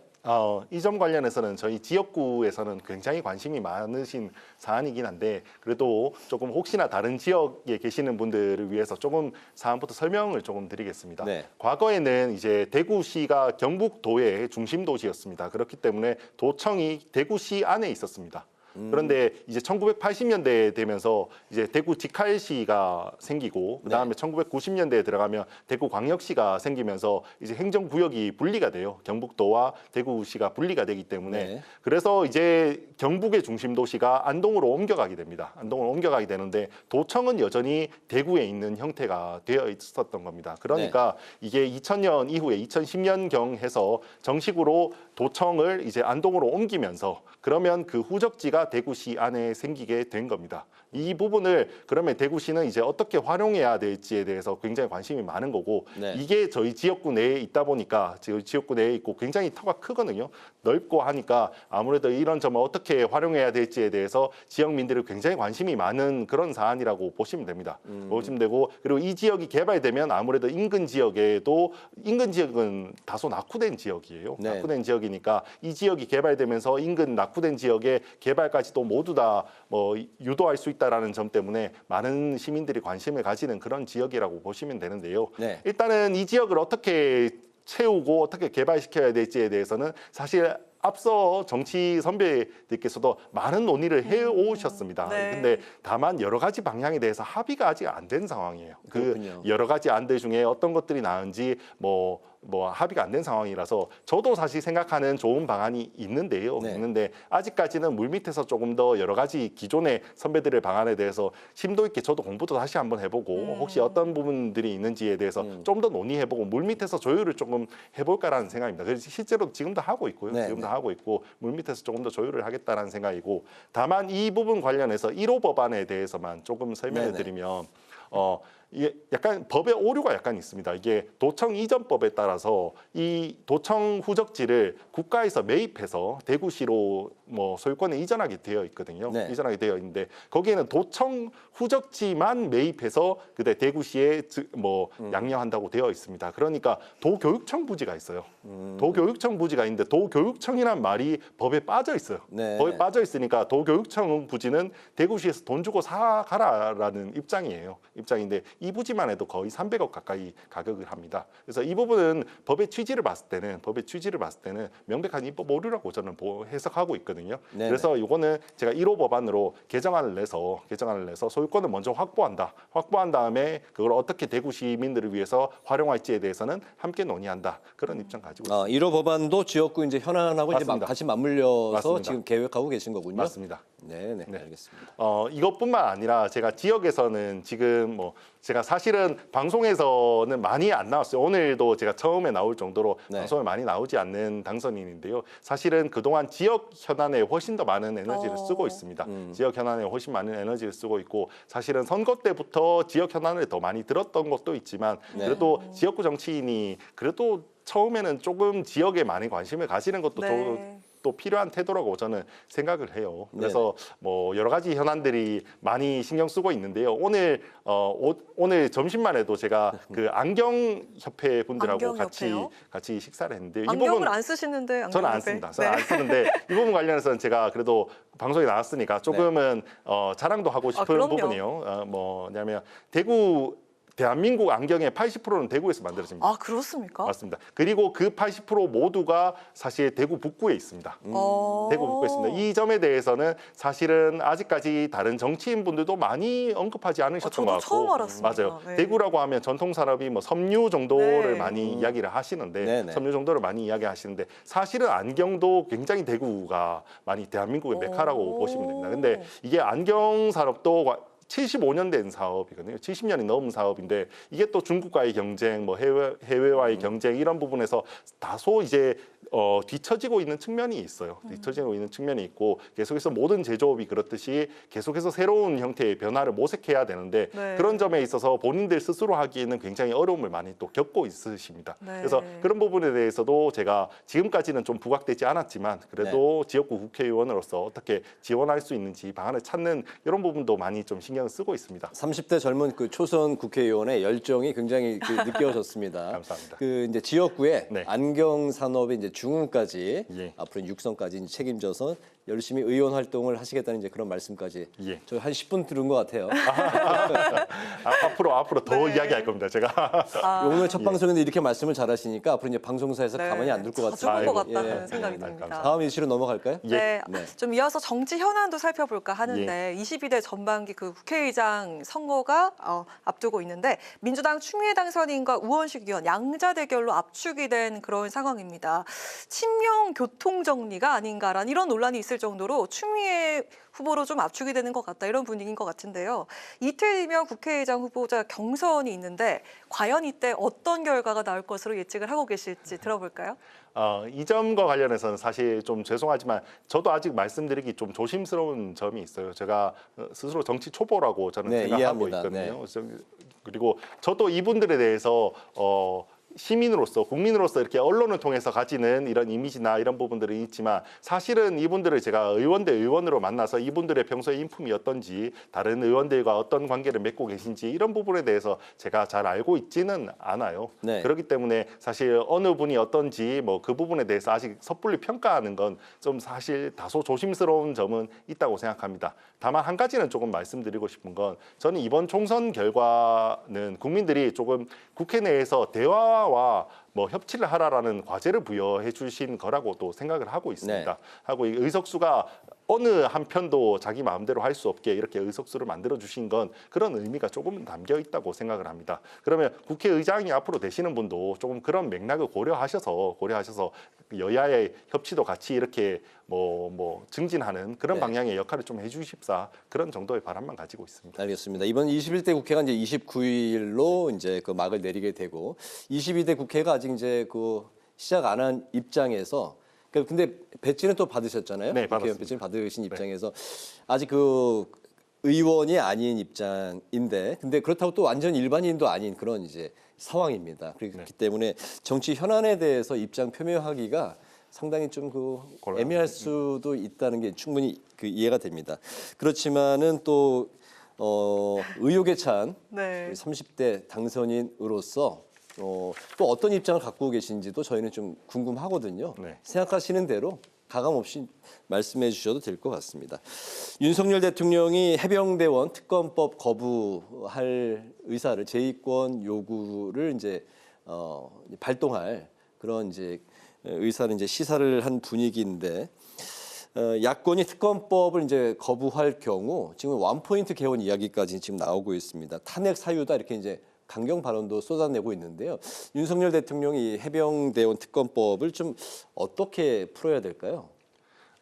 이 점 관련해서는 저희 지역구에서는 굉장히 관심이 많으신 사안이긴 한데 그래도 조금 혹시나 다른 지역에 계시는 분들을 위해서 조금 사안부터 설명을 조금 드리겠습니다. 네. 과거에는 이제 대구시가 경북도의 중심 도시였습니다. 그렇기 때문에 도청이 대구시 안에 있었습니다. 그런데 이제 1980년대에 되면서 이제 대구 직할시가 생기고 그다음에 1990년대에 들어가면 대구광역시가 생기면서 이제 행정구역이 분리가 돼요. 경북도와 대구시가 분리가 되기 때문에 그래서 이제 경북의 중심 도시가 안동으로 옮겨가게 됩니다. 안동으로 옮겨가게 되는데 도청은 여전히 대구에 있는 형태가 되어 있었던 겁니다. 그러니까 이게 2000년 이후에 2010년경 해서 정식으로 도청을 이제 안동으로 옮기면서 그러면 그 후적지가 대구시 안에 생기게 된 겁니다. 이 부분을 그러면 대구시는 이제 어떻게 활용해야 될지에 대해서 굉장히 관심이 많은 거고 이게 저희 지역구 내에 있다 보니까 저희 지역구 내에 있고 굉장히 터가 크거든요. 넓고 하니까 아무래도 이런 점을 어떻게 활용해야 될지에 대해서 지역민들이 굉장히 관심이 많은 그런 사안이라고 보시면 됩니다. 보시면 되고 그리고 이 지역이 개발되면 아무래도 인근 지역에도 인근 지역은 다소 낙후된 지역이에요. 낙후된 지역이니까 이 지역이 개발되면서 인근 낙후된 지역의 개발까지도 모두 다 뭐 유도할 수 있다라는 점 때문에 많은 시민들이 관심을 가지는 그런 지역이라고 보시면 되는데요. 일단은 이 지역을 어떻게 채우고 어떻게 개발시켜야 될지에 대해서는 사실 앞서 정치 선배들께서도 많은 논의를 해오셨습니다. 근데 다만 여러 가지 방향에 대해서 합의가 아직 안 된 상황이에요. 그 여러 가지 안들 중에 어떤 것들이 나은지 뭐 합의가 안 된 상황이라서 저도 사실 생각하는 좋은 방안이 있는데요. 있는데 아직까지는 물밑에서 조금 더 여러 가지 기존의 선배들의 방안에 대해서 심도 있게 저도 공부도 다시 한번 해보고 혹시 어떤 부분들이 있는지에 대해서 좀 더 논의해보고 물밑에서 조율을 조금 해볼까라는 생각입니다. 그래서 실제로 지금도 하고 있고요. 지금도 하고 있고 물밑에서 조금 더 조율을 하겠다라는 생각이고 다만 이 부분 관련해서 1호 법안에 대해서만 조금 설명을 드리면 이게 약간 법의 오류가 약간 있습니다. 이게 도청 이전법에 따라서 이 도청 후적지를 국가에서 매입해서 대구시로 뭐 소유권에 이전하게 되어 있거든요. 이전하게 되어 있는데 거기에는 도청 후적지만 매입해서 그때 대구시에 뭐 양려한다고 되어 있습니다. 그러니까 도교육청 부지가 있어요. 도교육청 부지가 있는데 도교육청이란 말이 법에 빠져 있어요. 법에 빠져 있으니까 도교육청 부지는 대구시에서 돈 주고 사가라라는 입장이에요. 입장인데 이 부지만 해도 거의 300억 가까이 가격을 합니다. 그래서 이 부분은 법의 취지를 봤을 때는 명백한 입법 오류라고 저는 해석하고 있거든요. 그래서 이거는 제가 1호 법안으로 개정안을 내서 소유권을 먼저 확보한 다음에 그걸 어떻게 대구 시민들을 위해서 활용할지에 대해서는 함께 논의한다. 그런 입장 가지고 있습니다. 1호 법안도 지역구 이제 현안하고 이제 같이 맞물려서 맞습니다. 지금 계획하고 계신 거군요. 맞습니다. 네, 알겠습니다. 이것뿐만 아니라 제가 지역에서는 지금 뭐 제가 사실은 방송에서는 많이 안 나왔어요. 오늘도 제가 처음에 나올 정도로 방송에 많이 나오지 않는 당선인인데요. 사실은 그동안 지역 현안에 훨씬 더 많은 에너지를 쓰고 있습니다. 지역 현안에 훨씬 많은 에너지를 쓰고 있고 사실은 선거 때부터 지역 현안을 더 많이 들었던 것도 있지만 그래도 지역구 정치인이 그래도 처음에는 조금 지역에 많이 관심을 가지는 것도 또 필요한 태도라고 저는 생각을 해요. 그래서 뭐 여러 가지 현안들이 많이 신경 쓰고 있는데요. 오늘 점심만 해도 제가 그 안경협회 분들하고 같이 식사를 했는데 안경을 안 쓰시는데 저는 안 씁니다. 저는 안 쓰는데 이 부분 관련해서는 제가 그래도 방송에 나왔으니까 조금은 자랑도 하고 싶은 부분이요. 뭐냐면 대한민국 안경의 80%는 대구에서 만들어집니다. 아, 그렇습니까? 맞습니다. 그리고 그 80% 모두가 사실 대구 북구에 있습니다. 대구 북구에 있습니다. 이 점에 대해서는 사실은 아직까지 다른 정치인 분들도 많이 언급하지 않으셨던 것 같고. 처음 알았습니다. 맞아요. 네. 대구라고 하면 전통 산업이 뭐 섬유 정도를 많이 이야기를 하시는데 섬유 정도를 많이 이야기하시는데 사실은 안경도 굉장히 대구가 많이 대한민국의 메카라고 보시면 됩니다. 근데 이게 안경 산업도 75년 된 사업이거든요. 70년이 넘은 사업인데 이게 또 중국과의 경쟁, 뭐 해외와의 경쟁 이런 부분에서 다소 이제 뒤처지고 있는 측면이 있어요. 뒤처지고 있는 측면이 있고 계속해서 모든 제조업이 그렇듯이 계속해서 새로운 형태의 변화를 모색해야 되는데 그런 점에 있어서 본인들 스스로 하기에는 굉장히 어려움을 많이 또 겪고 있으십니다. 그래서 그런 부분에 대해서도 제가 지금까지는 좀 부각되지 않았지만 그래도 지역구 국회의원으로서 어떻게 지원할 수 있는지 방안을 찾는 이런 부분도 많이 좀 신경을 쓰고 있습니다. 30대 젊은 그 초선 국회의원의 열정이 굉장히 느껴졌습니다. 감사합니다. 그 이제 지역구에 안경 산업의 이제 중흥까지 앞으로 육성까지 책임져서 열심히 의원 활동을 하시겠다는 이제 그런 말씀까지 저희 한 10분 들은 것 같아요. 앞으로 더 이야기할 겁니다. 제가 오늘 첫 방송인데 이렇게 말씀을 잘하시니까 앞으로 이제 방송사에서 가만히 안 둘 것 같습니다. 죽은 것 같다는 생각이 듭니다. 다음 이슈로 넘어갈까요? 네. 좀 이어서 정치 현안도 살펴볼까 하는데 22대 전반기 그 국회의장 선거가 앞두고 있는데 민주당 추미애 당선인과 우원식 의원 양자 대결로 압축이 된 그런 상황입니다. 친명 교통 정리가 아닌가라는 이런 논란이 있을 정도로 추미애 후보로 좀 압축이 되는 것 같다 이런 분위기인 것 같은데요. 이틀 뒤면 국회의장 후보자 경선이 있는데 과연 이때 어떤 결과가 나올 것으로 예측을 하고 계실지 들어볼까요? 이 점과 관련해서는 사실 좀 죄송하지만 저도 아직 말씀드리기 좀 조심스러운 점이 있어요. 제가 스스로 정치 초보라고 저는 생각하고 있거든요. 그리고 저도 이분들에 대해서 시민으로서 국민으로서 이렇게 언론을 통해서 가지는 이런 이미지나 이런 부분들이 있지만 사실은 이분들을 제가 의원 대 의원으로 만나서 이분들의 평소의 인품이 어떤지 다른 의원들과 어떤 관계를 맺고 계신지 이런 부분에 대해서 제가 잘 알고 있지는 않아요. 그렇기 때문에 사실 어느 분이 어떤지 뭐 그 부분에 대해서 아직 섣불리 평가하는 건 좀 사실 다소 조심스러운 점은 있다고 생각합니다. 다만 한 가지는 조금 말씀드리고 싶은 건 저는 이번 총선 결과는 국민들이 조금 국회 내에서 대화와 뭐 협치를 하라라는 과제를 부여해 주신 거라고 또 생각을 하고 있습니다. 하고 이 의석수가 어느 한 편도 자기 마음대로 할 수 없게 이렇게 의석수를 만들어 주신 건 그런 의미가 조금 담겨 있다고 생각을 합니다. 그러면 국회의장이 앞으로 되시는 분도 조금 그런 맥락을 고려하셔서 여야의 협치도 같이 이렇게 뭐 증진하는 그런 방향의 역할을 좀 해주십사 그런 정도의 바람만 가지고 있습니다. 알겠습니다. 이번 21대 국회가 이제 29일로 이제 그 막을 내리게 되고 22대 국회가 아직 이제 그 시작 안 한 입장에서 근데 배지는 또 받으셨잖아요. 네, 국회의원 배지를 받으신 입장에서 아직 그 의원이 아닌 입장인데 근데 그렇다고 또 완전 일반인도 아닌 그런 이제 상황입니다. 그렇기 때문에 정치 현안에 대해서 입장 표명하기가 상당히 좀 애매할 수도 있다는 게 충분히 이해가 됩니다. 그렇지만은 또 의혹에 찬 30대 당선인으로서 또 어떤 입장을 갖고 계신지도 저희는 좀 궁금하거든요. 생각하시는 대로 가감 없이 말씀해 주셔도 될 것 같습니다. 윤석열 대통령이 해병대원 특검법 거부할 의사를 제2권 요구를 이제 발동할 그런 이제 의사를 이제 시사를 한 분위기인데 야권이 특검법을 이제 거부할 경우 지금 원포인트 개헌 이야기까지 지금 나오고 있습니다. 탄핵 사유다 이렇게 이제 강경 발언도 쏟아내고 있는데요. 윤석열 대통령이 해병대원 특검법을 좀 어떻게 풀어야 될까요?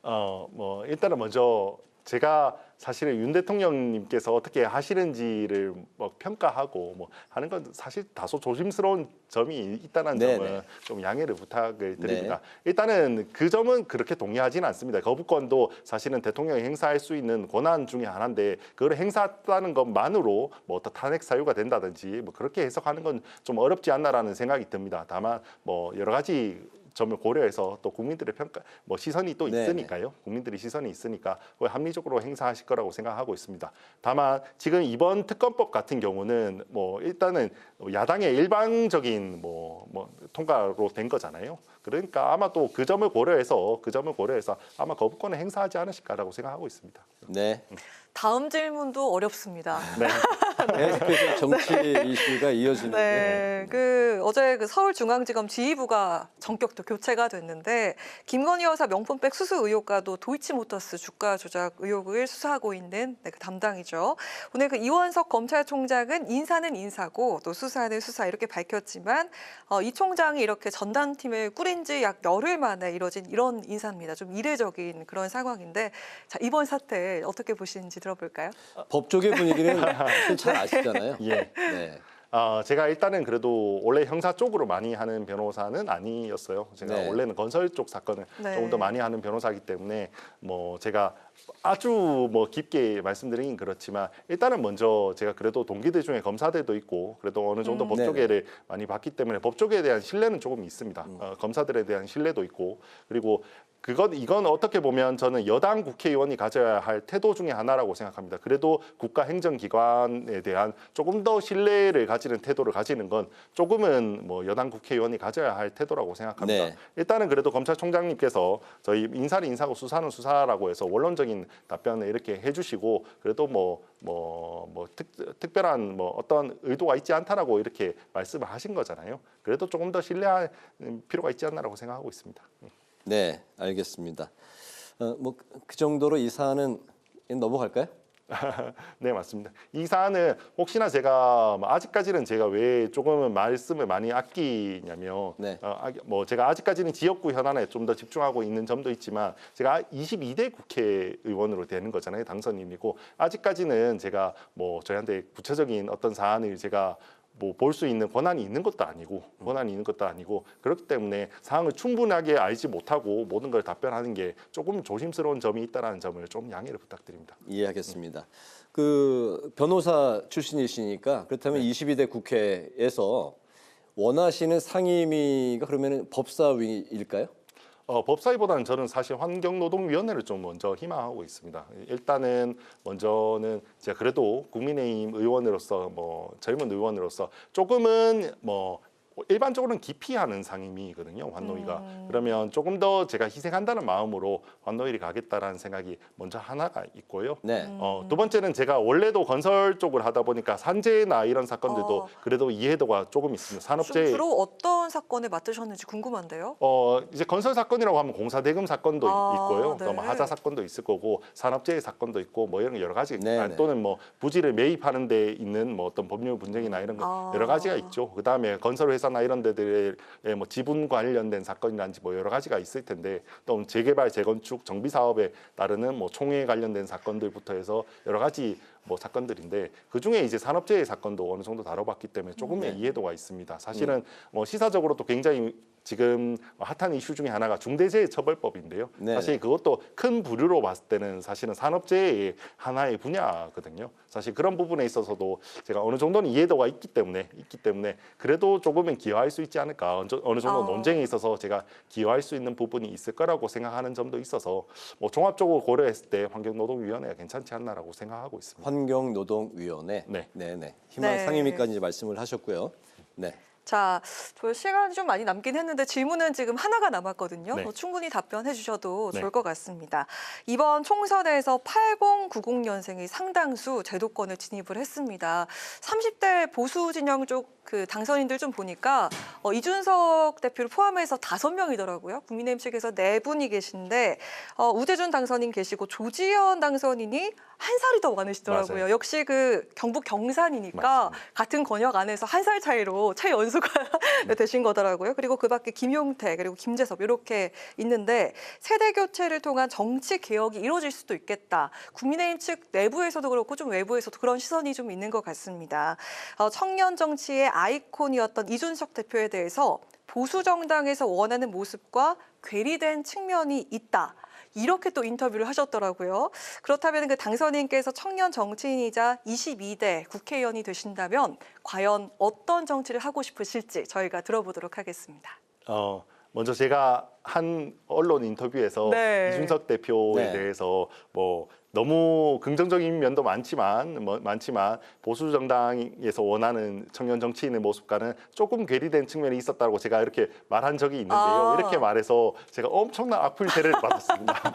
뭐 일단은 먼저 제가 사실은 윤 대통령님께서 어떻게 하시는지를 뭐 평가하고 뭐 하는 건 사실 다소 조심스러운 점이 있다는 점은 좀 양해를 부탁을 드립니다. 일단은 그 점은 그렇게 동의하지는 않습니다. 거부권도 사실은 대통령이 행사할 수 있는 권한 중에 하나인데 그걸 행사했다는 것만으로 뭐 어떤 탄핵 사유가 된다든지 뭐 그렇게 해석하는 건 좀 어렵지 않나라는 생각이 듭니다. 다만 뭐 여러 가지 점을 고려해서 또 국민들의 평가, 시선이 또 네네. 있으니까요. 국민들이 시선이 있으니까 그걸 합리적으로 행사하실 거라고 생각하고 있습니다. 다만 지금 이번 특검법 같은 경우는 일단은 야당의 일방적인 통과로 된 거잖아요. 그러니까 아마 또 그 점을 고려해서 아마 거부권을 행사하지 않으실까라고 생각하고 있습니다. 네. 다음 질문도 어렵습니다. 네. 계속해서 정치 이슈가 이어지는데. 네, 어제 서울중앙지검 지휘부가 전격도 교체가 됐는데 김건희 여사 명품백 수수 의혹과도 도이치모터스 주가 조작 의혹을 수사하고 있는 그 담당이죠. 오늘 이원석 검찰총장은 인사는 인사고 또 수사는 수사 이렇게 밝혔지만 이 총장이 이렇게 전담팀을 꾸린 지 약 열흘 만에 이뤄진 이런 인사입니다. 좀 이례적인 그런 상황인데 자, 이번 사태 어떻게 보시는지 들어볼까요? 법조계 분위기는 잘 아시잖아요. 예. 네. 제가 일단은 그래도 원래 형사 쪽으로 많이 하는 변호사는 아니었어요. 제가 네. 원래는 건설 쪽 사건을 네. 조금 더 많이 하는 변호사이기 때문에 제가 아주 깊게 말씀드리긴 그렇지만 일단은 먼저 제가 그래도 동기들 중에 검사들도 있고 그래도 어느 정도 법조계를 많이 봤기 때문에 법조계에 대한 신뢰는 조금 있습니다. 검사들에 대한 신뢰도 있고 그리고 이건 어떻게 보면 저는 여당 국회의원이 가져야 할 태도 중에 하나라고 생각합니다. 그래도 국가 행정기관에 대한 조금 더 신뢰를 가지는 태도를 가지는 건 조금은 여당 국회의원이 가져야 할 태도라고 생각합니다. 네. 일단은 그래도 검찰총장님께서 저희 인사는 인사고 수사는 수사라고 해서 원론적인 답변을 이렇게 해주시고 그래도 특별한 어떤 의도가 있지 않다라고 이렇게 말씀을 하신 거잖아요. 그래도 조금 더 신뢰할 필요가 있지 않나라고 생각하고 있습니다. 네, 알겠습니다. 그 정도로 이 사안은 넘어갈까요? 네, 맞습니다. 이 사안은 혹시나 제가 아직까지는 제가 왜 조금은 말씀을 많이 아끼냐면 네. 제가 아직까지는 지역구 현안에 좀 더 집중하고 있는 점도 있지만 제가 22대 국회의원으로 되는 거잖아요. 당선인이고 아직까지는 제가 저희한테 구체적인 어떤 사안을 제가 볼 수 있는 권한이 있는 것도 아니고 그렇기 때문에 사항을 충분하게 알지 못하고 모든 걸 답변하는 게 조금 조심스러운 점이 있다는 점을 좀 양해를 부탁드립니다. 이해하겠습니다. 그 변호사 출신이시니까 그렇다면 22대 국회에서 원하시는 상임위가 그러면 법사위일까요? 법사위보다는 저는 사실 환경노동위원회를 좀 먼저 희망하고 있습니다. 일단은 먼저는 제가 그래도 국민의힘 의원으로서 젊은 의원으로서 조금은 일반적으로는 기피하는 상임위거든요. 환노위가. 그러면 조금 더 제가 희생한다는 마음으로 환노위를 가겠다라는 생각이 먼저 하나가 있고요. 네. 두 번째는 제가 원래도 건설 쪽을 하다 보니까 산재나 이런 사건들도 그래도 이해도가 조금 있습니다. 산업재해. 주로 어떤 사건을 맡으셨는지 궁금한데요. 이제 건설 사건이라고 하면 공사대금 사건도 있고요. 네. 또 하자 사건도 있을 거고 산업재해 사건도 있고 이런 거 여러 가지 네네. 또는 부지를 매입하는 데 있는 어떤 법률 분쟁이나 이런 거 여러 가지가 있죠. 그다음에 건설 회사나 이런 데들의 지분 관련된 사건이란지 여러 가지가 있을 텐데 또 재개발, 재건축, 정비 사업에 따르는 총회에 관련된 사건들부터 해서 여러 가지 사건들인데 그 중에 이제 산업재해 사건도 어느 정도 다뤄봤기 때문에 조금의 이해도가 있습니다. 사실은 시사적으로도 굉장히 지금 핫한 이슈 중에 하나가 중대재해처벌법인데요. 네. 사실 그것도 큰 부류로 봤을 때는 사실은 산업재해의 하나의 분야거든요. 사실 그런 부분에 있어서도 제가 어느 정도는 이해도가 있기 때문에 그래도 조금은 기여할 수 있지 않을까. 어느 정도 논쟁에 있어서 제가 기여할 수 있는 부분이 있을 거라고 생각하는 점도 있어서 종합적으로 고려했을 때 환경노동위원회가 괜찮지 않나라고 생각하고 있습니다. 환경노동위원회. 네네. 희망 네. 상임위까지 이제 말씀을 하셨고요. 네. 자, 시간이 좀 많이 남긴 했는데 질문은 지금 하나가 남았거든요. 네. 충분히 답변해 주셔도 네. 좋을 것 같습니다. 이번 총선에서 8090년생이 상당수 제도권을 진입을 했습니다. 30대 보수 진영 쪽 그 당선인들 좀 보니까 이준석 대표를 포함해서 5명이더라고요. 국민의힘 측에서 4분이 계신데 우재준 당선인 계시고 조지현 당선인이 한 살이 더 많으시더라고요. 맞아요. 역시 그 경북 경산이니까 맞습니다. 같은 권역 안에서 한 살 차이로 최연소가 되신 거더라고요. 그리고 그 밖에 김용태 그리고 김재섭 이렇게 있는데 세대 교체를 통한 정치 개혁이 이루어질 수도 있겠다. 국민의힘 측 내부에서도 그렇고 좀 외부에서도 그런 시선이 좀 있는 것 같습니다. 청년 정치의 아이콘이었던 이준석 대표에 대해서 보수 정당에서 원하는 모습과 괴리된 측면이 있다. 이렇게 또 인터뷰를 하셨더라고요. 그렇다면 그 당선인께서 청년 정치인이자 22대 국회의원이 되신다면 과연 어떤 정치를 하고 싶으실지 저희가 들어보도록 하겠습니다. 먼저 제가 한 언론 인터뷰에서 네. 이준석 대표에 네. 대해서 뭐 너무 긍정적인 면도 많지만 보수 정당에서 원하는 청년 정치인의 모습과는 조금 괴리된 측면이 있었다고 제가 이렇게 말한 적이 있는데요. 이렇게 말해서 제가 엄청난 악플 세례를 받았습니다.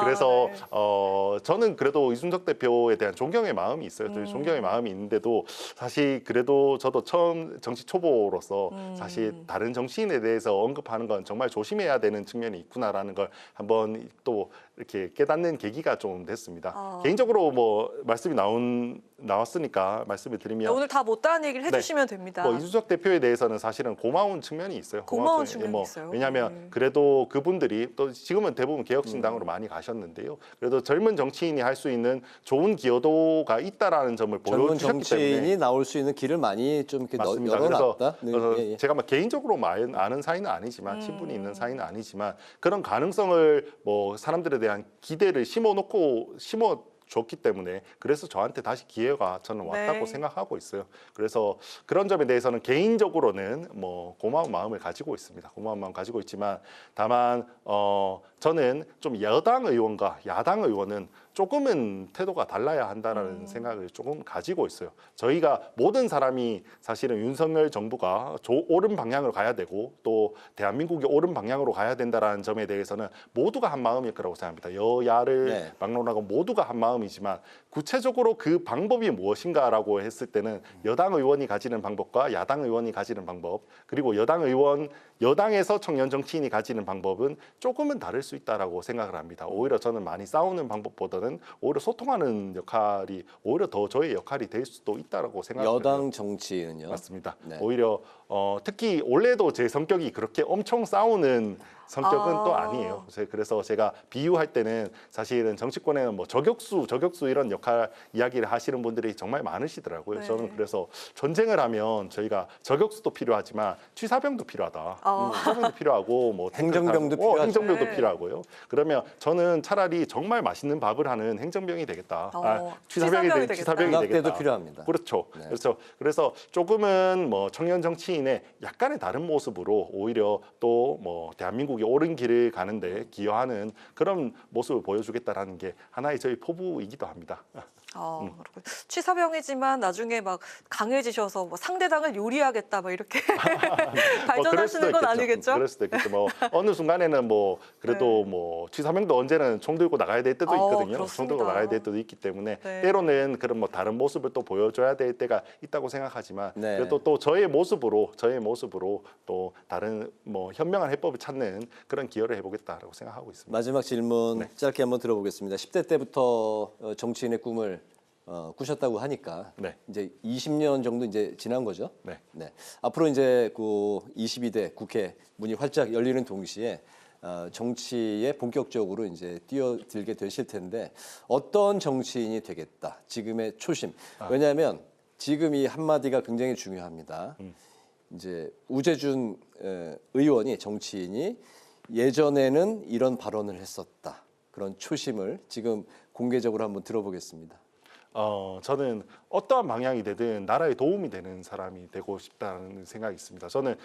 그래서 네. 저는 그래도 이준석 대표에 대한 존경의 마음이 있어요. 존경의 마음이 있는데도 사실 그래도 저도 처음 정치 초보로서 사실 다른 정치인에 대해서 언급하는 건 정말 조심해야 되는 측면이 있구나라는 걸 한번 또 이렇게 깨닫는 계기가 좀 됐습니다. 개인적으로 뭐 말씀이 나왔으니까 말씀을 드리면 오늘 다 못다한 얘기를 해주시면 됩니다. 뭐 이준석 대표에 대해서는 사실은 고마운 측면이 있어요. 고마운 측면이 있어요. 왜냐하면 그래도 그분들이 또 지금은 대부분 개혁신당으로 많이 가셨는데요. 그래도 젊은 정치인이 할 수 있는 좋은 기여도가 있다라는 점을 보여주셨기 때문에 젊은 정치인이 나올 수 있는 길을 많이 좀 이렇게 맞습니다. 열어놨다. 그래서 제가 막 개인적으로 아는 사이는 아니지만 친분이 있는 사이는 아니지만 그런 가능성을 뭐 사람들에 대한 기대를 심어줬기 때문에 그래서 저한테 다시 기회가 저는 왔다고 생각하고 있어요. 그래서 그런 점에 대해서는 개인적으로는 뭐 고마운 마음을 가지고 있습니다. 고마운 마음 가지고 있지만 다만 저는 좀 여당 의원과 야당 의원은 조금은 태도가 달라야 한다는 생각을 조금 가지고 있어요. 저희가 모든 사람이 사실은 윤석열 정부가 옳은 방향으로 가야 되고 또 대한민국이 옳은 방향으로 가야 된다는 점에 대해서는 모두가 한 마음일 거라고 생각합니다. 여야를 막론하고 모두가 한 마음이지만 구체적으로 그 방법이 무엇인가라고 했을 때는 여당 의원이 가지는 방법과 야당 의원이 가지는 방법 그리고 여당에서 청년 정치인이 가지는 방법은 조금은 다를 수 있다라고 생각을 합니다. 오히려 저는 많이 싸우는 방법보다는 오히려 소통하는 역할이 오히려 더 저의 역할이 될 수도 있다라고 생각합니다. 여당 정치인은요? 맞습니다. 오히려 특히 원래도 제 성격이 그렇게 엄청 싸우는 성격은 또 아니에요. 그래서 제가 비유할 때는 사실은 정치권에는 뭐 저격수 이런 역할 이야기를 하시는 분들이 정말 많으시더라고요. 저는 그래서 전쟁을 하면 저희가 저격수도 필요하지만 취사병도 필요하다. 취사병도 필요하고 뭐 행정병도 필요하죠. 행정병도 필요하고요. 그러면 저는 차라리 정말 맛있는 밥을 하는 행정병이 되겠다. 취사병이 되겠다. 때도 필요합니다. 그렇죠. 그래서 조금은 뭐 청년 정치인의 약간의 다른 모습으로 오히려 또 뭐 대한민국이 옳은 길을 가는데 기여하는 그런 모습을 보여주겠다라는 게 하나의 저희 포부이기도 합니다. 취사병이지만 나중에 막 강해지셔서 뭐 상대당을 요리하겠다 막 이렇게 발전하시는 건 아니겠죠? 그럴 수도 있겠죠. 뭐 어느 순간에는 뭐 그래도 뭐 취사병도 언제는 총 들고 나가야 될 때도 있거든요. 그렇습니다. 총 들고 나가야 될 때도 있기 때문에 때로는 그런 뭐 다른 모습을 또 보여줘야 될 때가 있다고 생각하지만 그래도 또 저의 모습으로 또 다른 뭐 현명한 해법을 찾는 그런 기여를 해보겠다라고 생각하고 있습니다. 마지막 질문 짧게 한번 들어보겠습니다. 10대 때부터 정치인의 꿈을 꾸셨다고 하니까 이제 20년 정도 이제 지난 거죠. 앞으로 이제 그 22대 국회 문이 활짝 열리는 동시에 정치에 본격적으로 이제 뛰어들게 되실 텐데 어떤 정치인이 되겠다. 지금의 초심. 왜냐하면 지금 이 한마디가 굉장히 중요합니다. 이제 우재준 의원이 정치인이 예전에는 이런 발언을 했었다. 그런 초심을 지금 공개적으로 한번 들어보겠습니다. 저는 어떠한 방향이 되든 나라에 도움이 되는 사람이 되고 싶다는 생각이 있습니다. 저는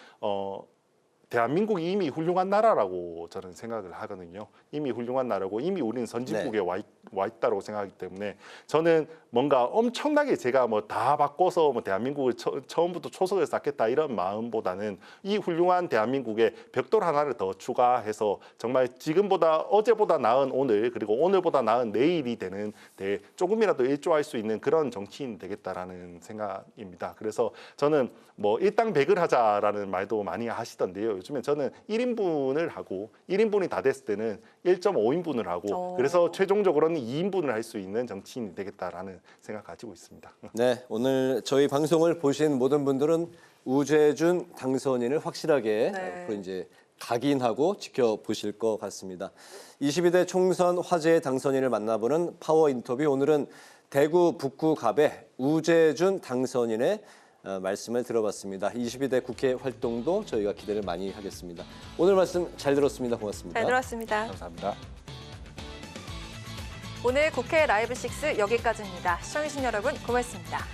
대한민국이 이미 훌륭한 나라라고 저는 생각을 하거든요. 이미 훌륭한 나라고 이미 우리는 선진국에 와 있다고 생각하기 때문에 저는 뭔가 엄청나게 제가 뭐 다 바꿔서 뭐 대한민국을 처음부터 초석을 쌓겠다 이런 마음보다는 이 훌륭한 대한민국에 벽돌 하나를 더 추가해서 정말 지금보다 어제보다 나은 오늘 그리고 오늘보다 나은 내일이 되는 데 조금이라도 일조할 수 있는 그런 정치인이 되겠다라는 생각입니다. 그래서 저는 뭐 일당백을 하자라는 말도 많이 하시던데요. 요즘에 저는 1인분을 하고 1인분이 다 됐을 때는 1.5인분을 하고 그래서 최종적으로는 2인분을 할 수 있는 정치인이 되겠다라는 생각 가지고 있습니다. 네, 오늘 저희 방송을 보신 모든 분들은 우재준 당선인을 확실하게 앞으로 이제 각인하고 지켜보실 것 같습니다. 22대 총선 화제의 당선인을 만나보는 파워 인터뷰. 오늘은 대구 북구갑의 우재준 당선인의 말씀을 들어봤습니다. 22대 국회 활동도 저희가 기대를 많이 하겠습니다. 오늘 말씀 잘 들었습니다. 고맙습니다. 잘 들었습니다. 감사합니다. 오늘 국회 라이브 6 여기까지입니다. 시청해주신 여러분 고맙습니다.